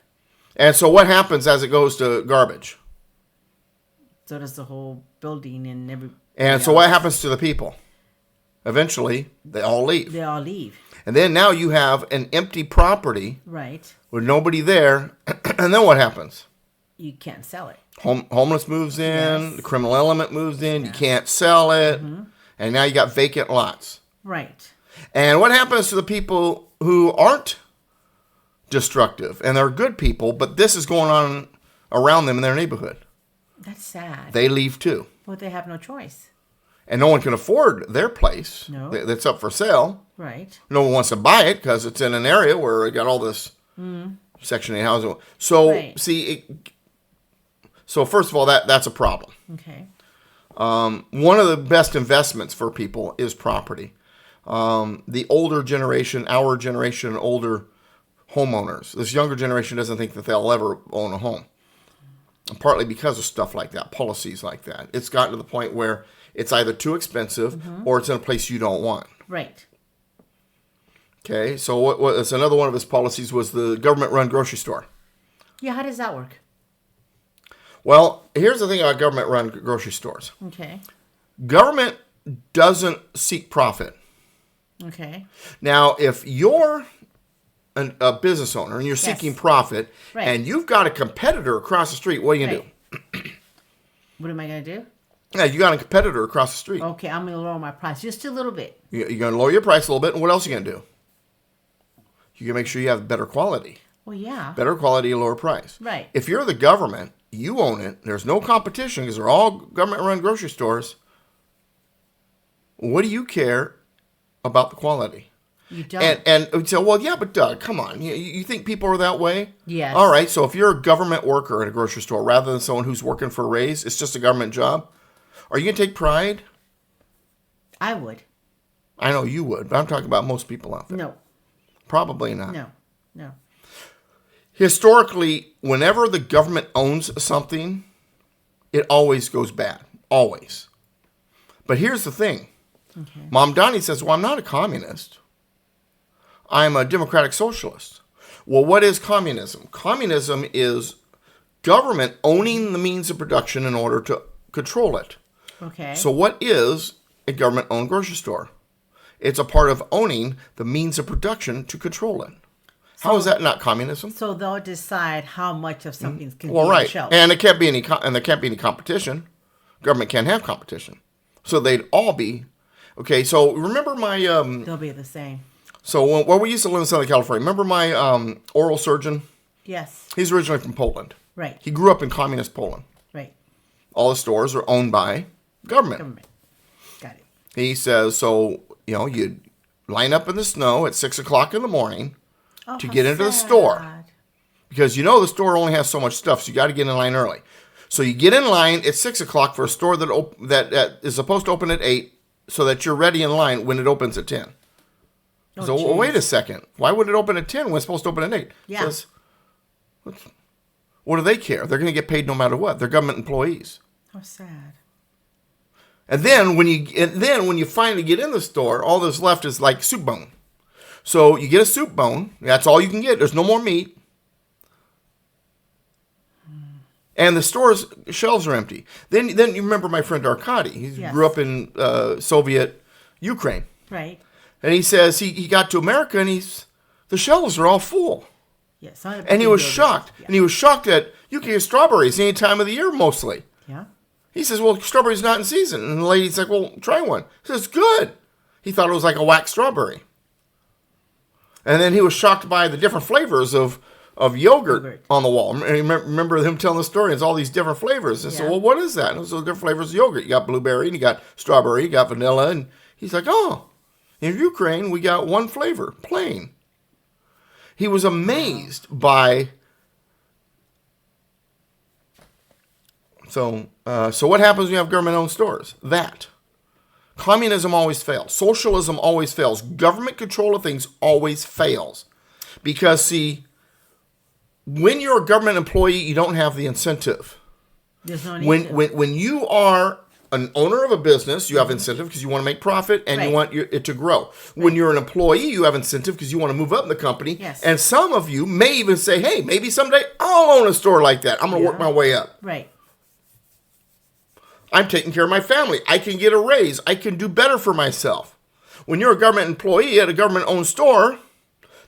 And so what happens as it goes to garbage? So does the whole building and every. And so what happens to the people? Eventually, they all leave. They all leave. And then now you have an empty property Right. with nobody there. And then what happens? You can't sell it. Homeless moves in. Yes. The criminal element moves in. You can't sell it. And now you got vacant lots. Right. And what happens to the people who aren't destructive and they're good people, but this is going on around them in their neighborhood? That's sad. They leave too. But they have no choice. And no one can afford their place that's up for sale. Right. No one wants to buy it because it's in an area where it got all this Section 8 housing. So, so first of all, that's a problem. Okay. One of the best investments for people is property. The older generation, our generation, older, homeowners. This younger generation doesn't think that they'll ever own a home. And partly because of stuff like that, policies like that. It's gotten to the point where it's either too expensive or it's in a place you don't want. Right. Okay, so what's another one of his policies was the government-run grocery store. Yeah, how does that work? Well, here's the thing about government-run grocery stores. Okay. Government doesn't seek profit. Okay. Now, if you're a business owner and you're seeking profit and you've got a competitor across the street, what are you going to do? What am I going to do? Yeah, you got a competitor across the street. Okay, I'm going to lower my price just a little bit. You're going to lower your price a little bit, and what else are you going to do? You're going to make sure you have better quality. Well, yeah. Better quality, lower price. Right. If you're the government, you own it, there's no competition because they're all government-run grocery stores, what do you care about the quality? You don't. And so, well, yeah, but Doug, come on. You think people are that way? Yes. All right, so if you're a government worker at a grocery store rather than someone who's working for a raise, it's just a government job, are you going to take pride? I would. I know you would, but I'm talking about most people out there. No. Probably not. No. Historically, whenever the government owns something, it always goes bad. Always. But here's the thing. Okay. Mamdani says, well, I'm not a communist. I'm a democratic socialist. Well, what is communism? Communism is government owning the means of production in order to control it. Okay. So what is a government-owned grocery store? It's a part of owning the means of production to control it. How is that not communism? So they'll decide how much of something can Well, be on right, the shelf. and there can't be any competition. Government can't have competition, so they'd all be okay. So remember my They'll be the same. So where we used to live in Southern California, remember my oral surgeon? Yes. He's originally from Poland. Right. He grew up in communist Poland. Right. All the stores are owned by government. Got it. He says, so, you line up in the snow at 6 o'clock in the morning to get into the store. Because the store only has so much stuff, so you got to get in line early. So you get in line at 6 o'clock for a store that is supposed to open at 8 so that you're ready in line when it opens at 10. So wait a second. Why would it open at 10 when it's supposed to open at 8? Yeah. Says, what do they care? They're going to get paid no matter what. They're government employees. How sad. And then when you finally get in the store, all that's left is like soup bone. So you get a soup bone. That's all you can get. There's no more meat. And the store's shelves are empty. Then you remember my friend Arkady. He grew up in Soviet Ukraine. Right. And he says he got to America and the shelves are all full. Yes. And he was shocked. Yeah. And he was shocked that you can get strawberries any time of the year mostly. Yeah. He says, well, strawberries not in season. And the lady's like, well, try one. He says, good. He thought it was like a wax strawberry. And then he was shocked by the different flavors of yogurt on the wall. And remember him telling the story. It's all these different flavors. I said, well, what is that? And it was all different flavors of yogurt. You got blueberry, and you got strawberry, you got vanilla. And he's like, oh, in Ukraine, we got one flavor, plain. He was amazed by... So what happens when you have government-owned stores? That. Communism always fails. Socialism always fails. Government control of things always fails. Because, see, when you're a government employee, you don't have the incentive. There's no need when you are an owner of a business, you have incentive because you want to make profit and you want it to grow. When you're an employee, you have incentive because you want to move up in the company. Yes. And some of you may even say, hey, maybe someday I'll own a store like that. I'm going to work my way up. Right. I'm taking care of my family. I can get a raise. I can do better for myself. When you're a government employee at a government-owned store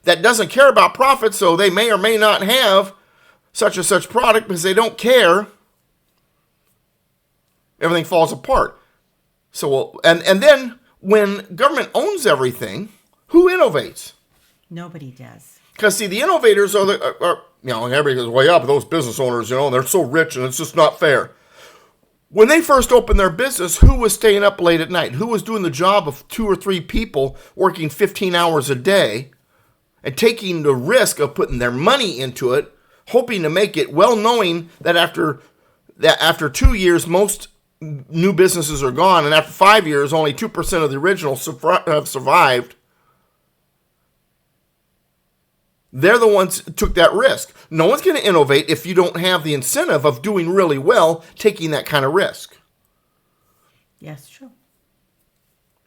that doesn't care about profit, so they may or may not have such and such product because they don't care, everything falls apart. So, and then when government owns everything, who innovates? Nobody does. Because, see, the innovators are everybody goes, well, yeah, but those business owners, they're so rich and it's just not fair. When they first opened their business, who was staying up late at night? Who was doing the job of 2 or 3 people working 15 hours a day and taking the risk of putting their money into it, hoping to make it, well knowing that after 2 years, most new businesses are gone, and after 5 years, only 2% of the original have survived. They're the ones who took that risk. No one's going to innovate if you don't have the incentive of doing really well, taking that kind of risk. Yes, true.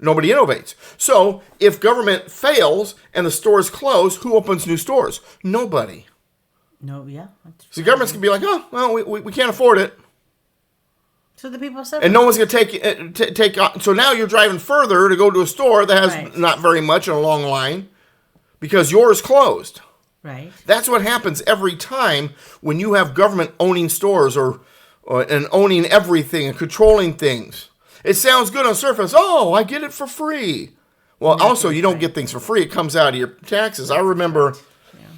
Nobody innovates. So if government fails and the stores close, who opens new stores? Nobody. No, yeah. So the government's going to be like, oh, well, we can't afford it. So the people suffer. And no one's going to take on. So now you're driving further to go to a store that has not very much and a long line because yours closed. Right. That's what happens every time when you have government owning stores and owning everything and controlling things. It sounds good on surface. Oh, I get it for free. Well, also, you don't get things for free. It comes out of your taxes. I remember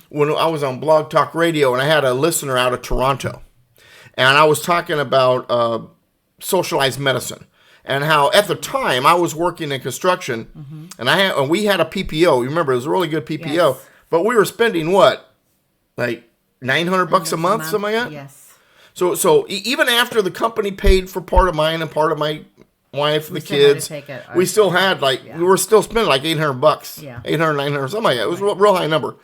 when I was on Blog Talk Radio and I had a listener out of Toronto. And I was talking about socialized medicine and how at the time I was working in construction and we had a PPO. You remember, it was a really good PPO. Yes. But we were spending what? Like $900 a month, something like that? Yes. So even after the company paid for part of mine and part of my wife and the kids, we still had we were still spending like $800. Yeah. 800, 900, something like that. It was a real high number.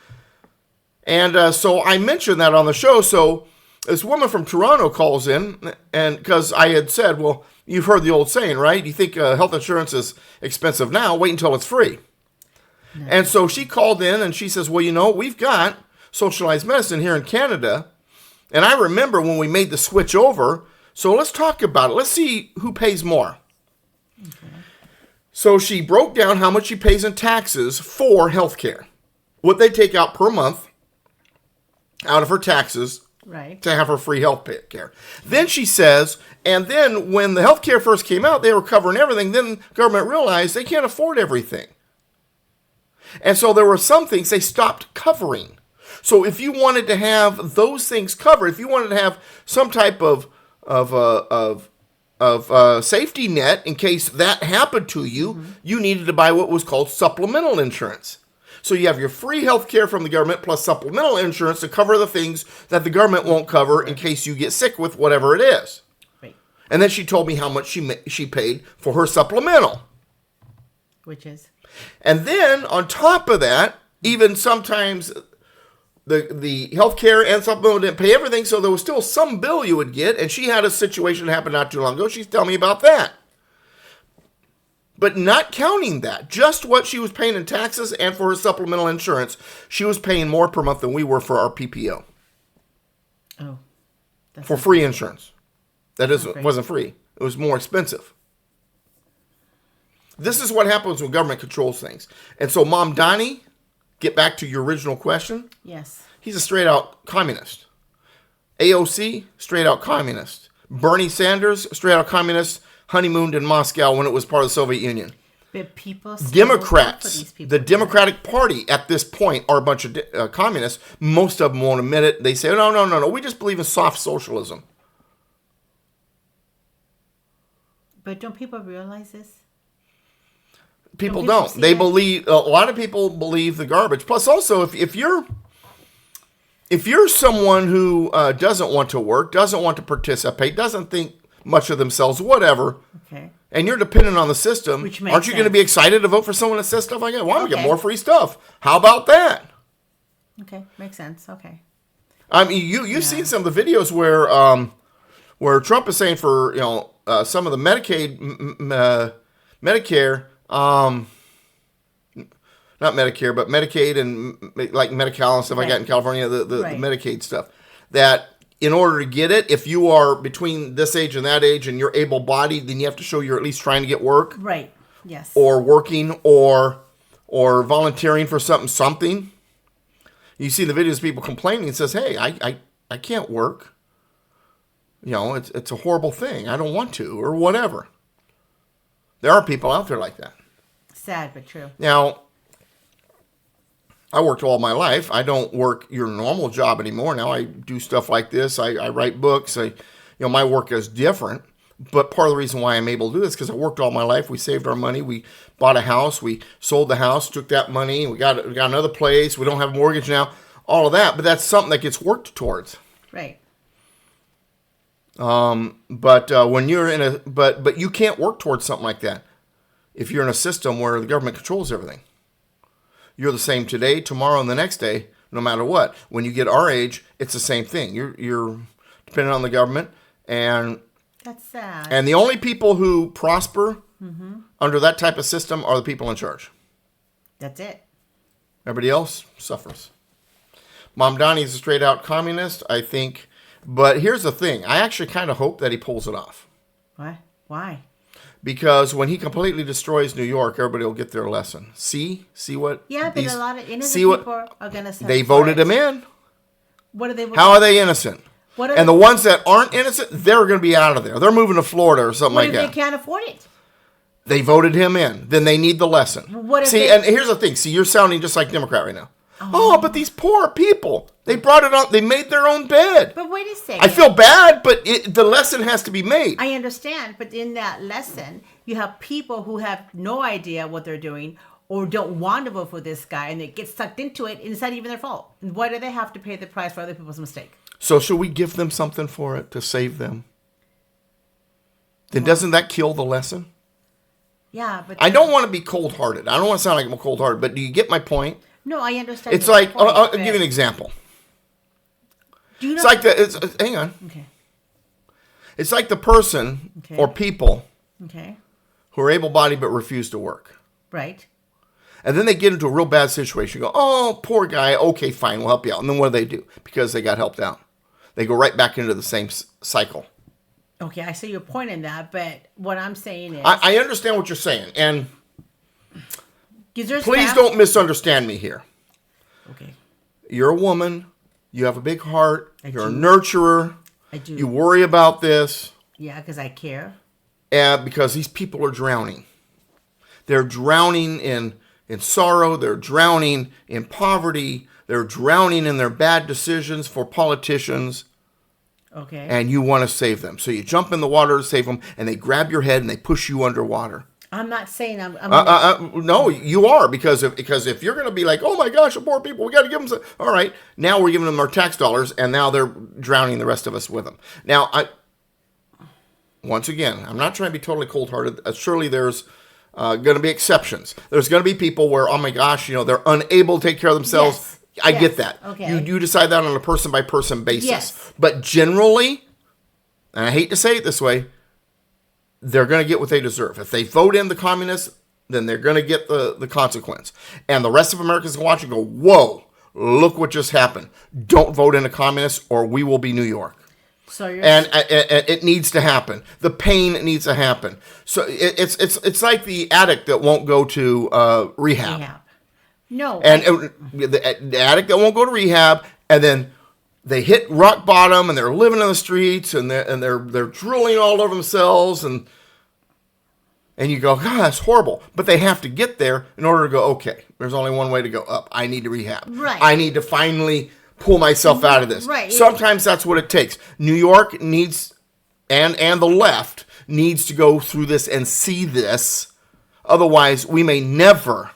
And so I mentioned that on the show. So this woman from Toronto calls in, and because I had said, well, you've heard the old saying, right? You think health insurance is expensive now, wait until it's free. No. And so she called in and she says, well, we've got socialized medicine here in Canada. And I remember when we made the switch over. So let's talk about it. Let's see who pays more. Okay. So she broke down how much she pays in taxes for healthcare. What they take out per month out of her taxes to have her free health care. Then she says, and then when the health care first came out, they were covering everything. Then government realized they can't afford everything. And so there were some things they stopped covering. So if you wanted to have those things covered, if you wanted to have some type of safety net in case that happened to you, you needed to buy what was called supplemental insurance. So you have your free health care from the government plus supplemental insurance to cover the things that the government won't cover in case you get sick with whatever it is. Right. And then she told me how much she paid for her supplemental. Which is? And then on top of that, even sometimes the health care and supplemental didn't pay everything, so there was still some bill you would get, and she had a situation happen not too long ago. She's telling me about that. But not counting that, just what she was paying in taxes and for her supplemental insurance, she was paying more per month than we were for our PPO. Oh. For free insurance. That wasn't free. It was more expensive. This is what happens when government controls things. And so Mamdani, get back to your original question. Yes. He's a straight-out communist. AOC, straight-out communist. Bernie Sanders, straight-out communist, honeymooned in Moscow when it was part of the Soviet Union. But people Democrats, the Democratic Party at this point are a bunch of communists. Most of them won't admit it. They say, no, we just believe in soft socialism. But don't people realize this? People don't. They believe, a lot of people believe the garbage. Plus also, if you're someone who doesn't want to work, doesn't want to participate, doesn't think much of themselves, whatever, and you're dependent on the system, aren't you going to be excited to vote for someone that says stuff like that? Well, I'm going to get more free stuff. How about that? Okay, makes sense. Okay. I mean, you've seen some of the videos where Trump is saying for some of the Medicare. Not Medicare, but Medicaid and like Medi-Cal and stuff like that in California, the Medicaid stuff. That in order to get it, if you are between this age and that age and you're able-bodied, then you have to show you're at least trying to get work. Right. Yes. Or working or volunteering for something. You see the videos of people complaining and says, hey, I can't work. It's a horrible thing. I don't want to or whatever. There are people out there like that. Sad, but true. Now, I worked all my life. I don't work your normal job anymore. Now I do stuff like this. I write books. My work is different. But part of the reason why I'm able to do this is because I worked all my life. We saved our money. We bought a house. We sold the house, took that money. We got another place. We don't have a mortgage now. All of that. But that's something that gets worked towards. Right. But when you're but you can't work towards something like that if you're in a system where the government controls everything. You're the same today, tomorrow, and the next day no matter what. When you get our age, it's the same thing. You're dependent on the government, and That's sad. and the only people who prosper under that type of system are the people in charge. That's it. Everybody else suffers. Mamdani is a straight out communist, I think. But here's the thing. I actually kind of hope that he pulls it off. What? Why? Because when he completely destroys New York, everybody will get their lesson. See what? Yeah, but a lot of innocent people are going to they voted him in. What are they? How are they innocent? What are and the ones that aren't innocent, they're going to be out of there. They're moving to Florida or something like that. What if they can't afford it? They voted him in. Then they need the lesson. And here's the thing. See, you're sounding just like Democrat right now. Oh, but these poor people. They brought it on. They made their own bed. But wait a second. I feel bad, but the lesson has to be made. I understand. But in that lesson, you have people who have no idea what they're doing or don't want to vote for this guy, and they get sucked into it, and it's not even their fault. And why do they have to pay the price for other people's mistake? So should we give them something for it to save them? Then doesn't that kill the lesson? Yeah, but... I don't want to be cold-hearted. I don't want to sound like I'm cold-hearted, but do you get my point? No, I understand. It's like, I'll give you an example. Do you know it's like hang on. Okay. It's like the person or people who are able-bodied but refuse to work. Right. And then they get into a real bad situation. Go, oh, poor guy. Okay, fine, we'll help you out. And then what do? Because they got helped out. They go right back into the same cycle. Okay, I see your point in that, but what I'm saying is... I understand what you're saying, and please don't misunderstand me here. Okay. You're a woman. You have a big heart. You're a nurturer. I do. You worry about this. Yeah, because I care. And because these people are drowning. They're drowning in sorrow. They're drowning in poverty. They're drowning in their bad decisions for politicians. Okay. And you want to save them. So you jump in the water to save them, and they grab your head and they push you underwater. I'm not saying I'm no, you are, because if you're going to be like, oh my gosh, the poor people, we got to give them some. All right, now we're giving them our tax dollars, and now they're drowning the rest of us with them. Now, once again, I'm not trying to be totally cold-hearted. Surely there's going to be exceptions. There's going to be people where, oh my gosh, they're unable to take care of themselves. Yes. I get that. Okay. You decide that on a person-by-person basis. Yes. But generally, and I hate to say it this way, they're going to get what they deserve. If they vote in the communists, then they're going to get the consequence. And the rest of Americans can watch and go, whoa, look what just happened. Don't vote in a communist or we will be New York. So and it needs to happen. The pain needs to happen. So it's like the addict that won't go to rehab. No. And the addict that won't go to rehab, and then they hit rock bottom, and they're living in the streets, and they're drooling all over themselves, and you go, God, that's horrible. But they have to get there in order to go, okay, there's only one way to go up. I need to rehab. Right. I need to finally pull myself out of this. Right. Sometimes that's what it takes. New York needs, and the left needs to go through this and see this. Otherwise, we may never...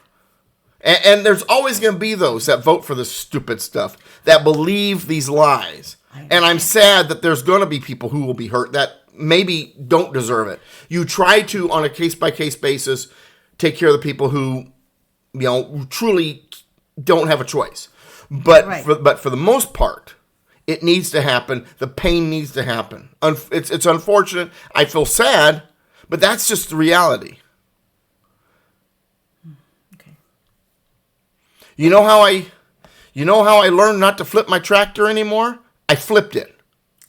And there's always going to be those that vote for this stupid stuff, that believe these lies. And I'm sad that there's going to be people who will be hurt that maybe don't deserve it. You try to, on a case-by-case basis, take care of the people who, truly don't have a choice. But for the most part, it needs to happen. The pain needs to happen. It's unfortunate. I feel sad, but that's just the reality. You know how I learned not to flip my tractor anymore? I flipped it.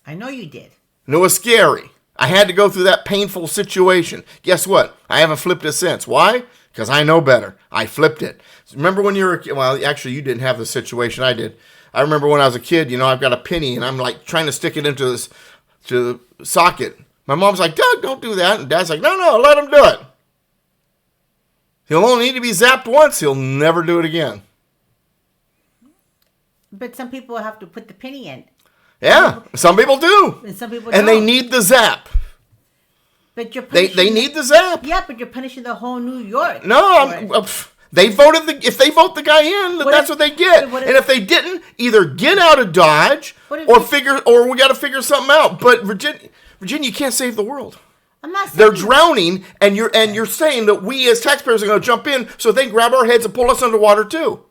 I know you did. And it was scary. I had to go through that painful situation. Guess what? I haven't flipped it since. Why? Because I know better. I flipped it. Remember when you were a kid? Well, actually, you didn't have the situation I did. I remember when I was a kid, I've got a penny, and I'm like trying to stick it into the socket. My mom's like, Doug, don't do that. And Dad's like, no, let him do it. He'll only need to be zapped once. He'll never do it again. But some people have to put the penny in. Yeah, some people do. And some people don't. And they need the zap. But you're they need the zap. Yeah, but you're punishing the whole New York. No, they voted if they vote the guy in, that's what they get. And if they didn't, either get out of Dodge or we got to figure something out. But Virginia, you can't save the world. I'm not saying they're drowning, and you're saying that we as taxpayers are going to jump in so they can grab our heads and pull us underwater too.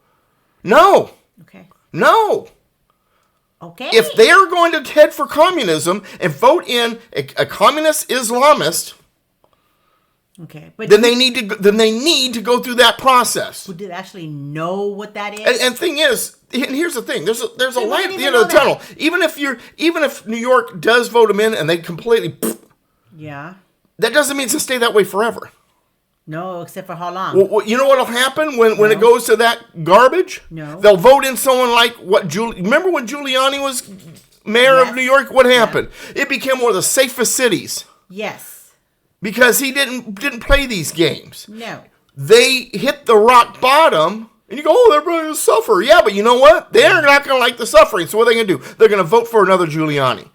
No. Okay. No. Okay. If they are going to head for communism and vote in a communist Islamist, okay, but then they need to go through that process. who did actually know what that is? And thing is, and here's the thing: there's a They light at wouldn't the end even of the know tunnel. Even if New York does vote them in and they completely, yeah. that doesn't mean it's to stay that way forever. No, except for how long? Well, you know what'll happen when it goes to that garbage? No. They'll vote in someone like remember when Giuliani was mayor of New York? What happened? Yeah. It became one of the safest cities. Yes. Because he didn't play these games. No. They hit the rock bottom, and you go, oh, they're going to suffer. Yeah, but you know what? They're not going to like the suffering. So what are they going to do? They're going to vote for another Giuliani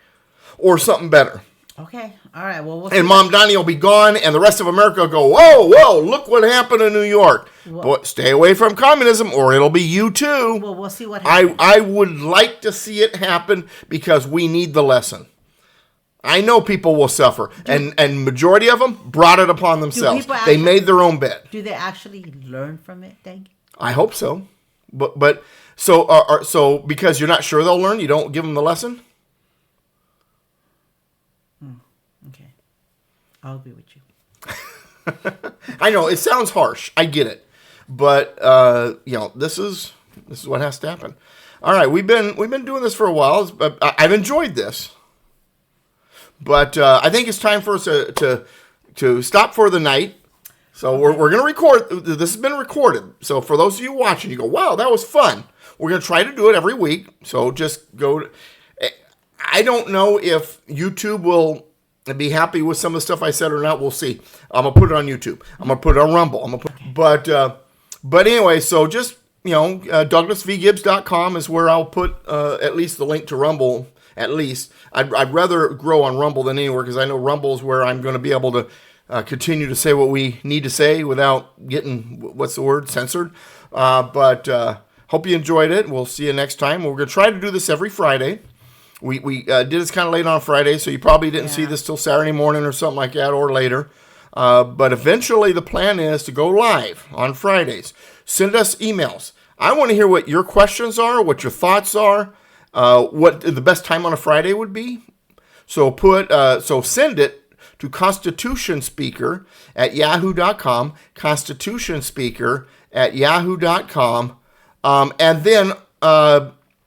or something better. Okay. All right. Well, and Mamdani will be gone, and the rest of America will go, whoa, look what happened in New York. Well, stay away from communism, or it'll be you too. Well, we'll see what happens. I would like to see it happen because we need the lesson. I know people will suffer, and majority of them brought it upon themselves. They made their own bed. Do they actually learn from it, Dang? I hope so. But so because you're not sure they'll learn, you don't give them the lesson? Okay. I'll be with you. I know it sounds harsh. I get it, but this is what has to happen. All right, we've been doing this for a while. I've enjoyed this, but I think it's time for us to stop for the night. So we're going to record. This has been recorded. So for those of you watching, you go, wow, that was fun. We're going to try to do it every week. So just go. I don't know if YouTube will be happy with some of the stuff I said or not. We'll see. I'm gonna put it on YouTube. I'm gonna put it on Rumble. But anyway, so just DouglasVGibbs.com is where I'll put at least the link to Rumble. At least I'd rather grow on Rumble than anywhere because I know Rumble is where I'm going to be able to continue to say what we need to say without getting censored. But hope you enjoyed it. We'll see you next time. We're gonna try to do this every Friday. We did this kind of late on Friday, so you probably didn't see this till Saturday morning or something like that or later. But eventually the plan is to go live on Fridays. Send us emails. I want to hear what your questions are, what your thoughts are, what the best time on a Friday would be. So send it to constitutionspeaker@yahoo.com, constitutionspeaker@yahoo.com, and then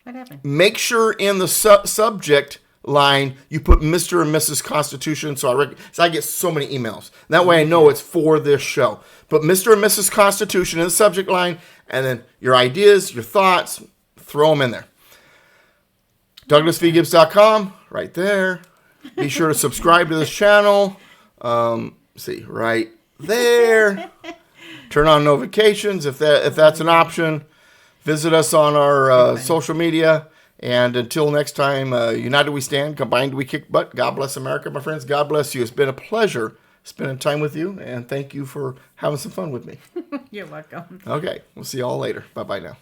What happened? make sure in the subject line you put Mr. and Mrs. Constitution, so I get so many emails. That way I know it's for this show. Put Mr. and Mrs. Constitution in the subject line, and then your ideas, your thoughts, throw them in there. DouglasVGibbs.com, right there. Be sure to subscribe to this channel. See, right there. Turn on notifications if that's an option. Visit us on our social media. And until next time, united we stand, combined we kick butt. God bless America, my friends. God bless you. It's been a pleasure spending time with you. And thank you for having some fun with me. You're welcome. Okay. We'll see you all later. Bye-bye now.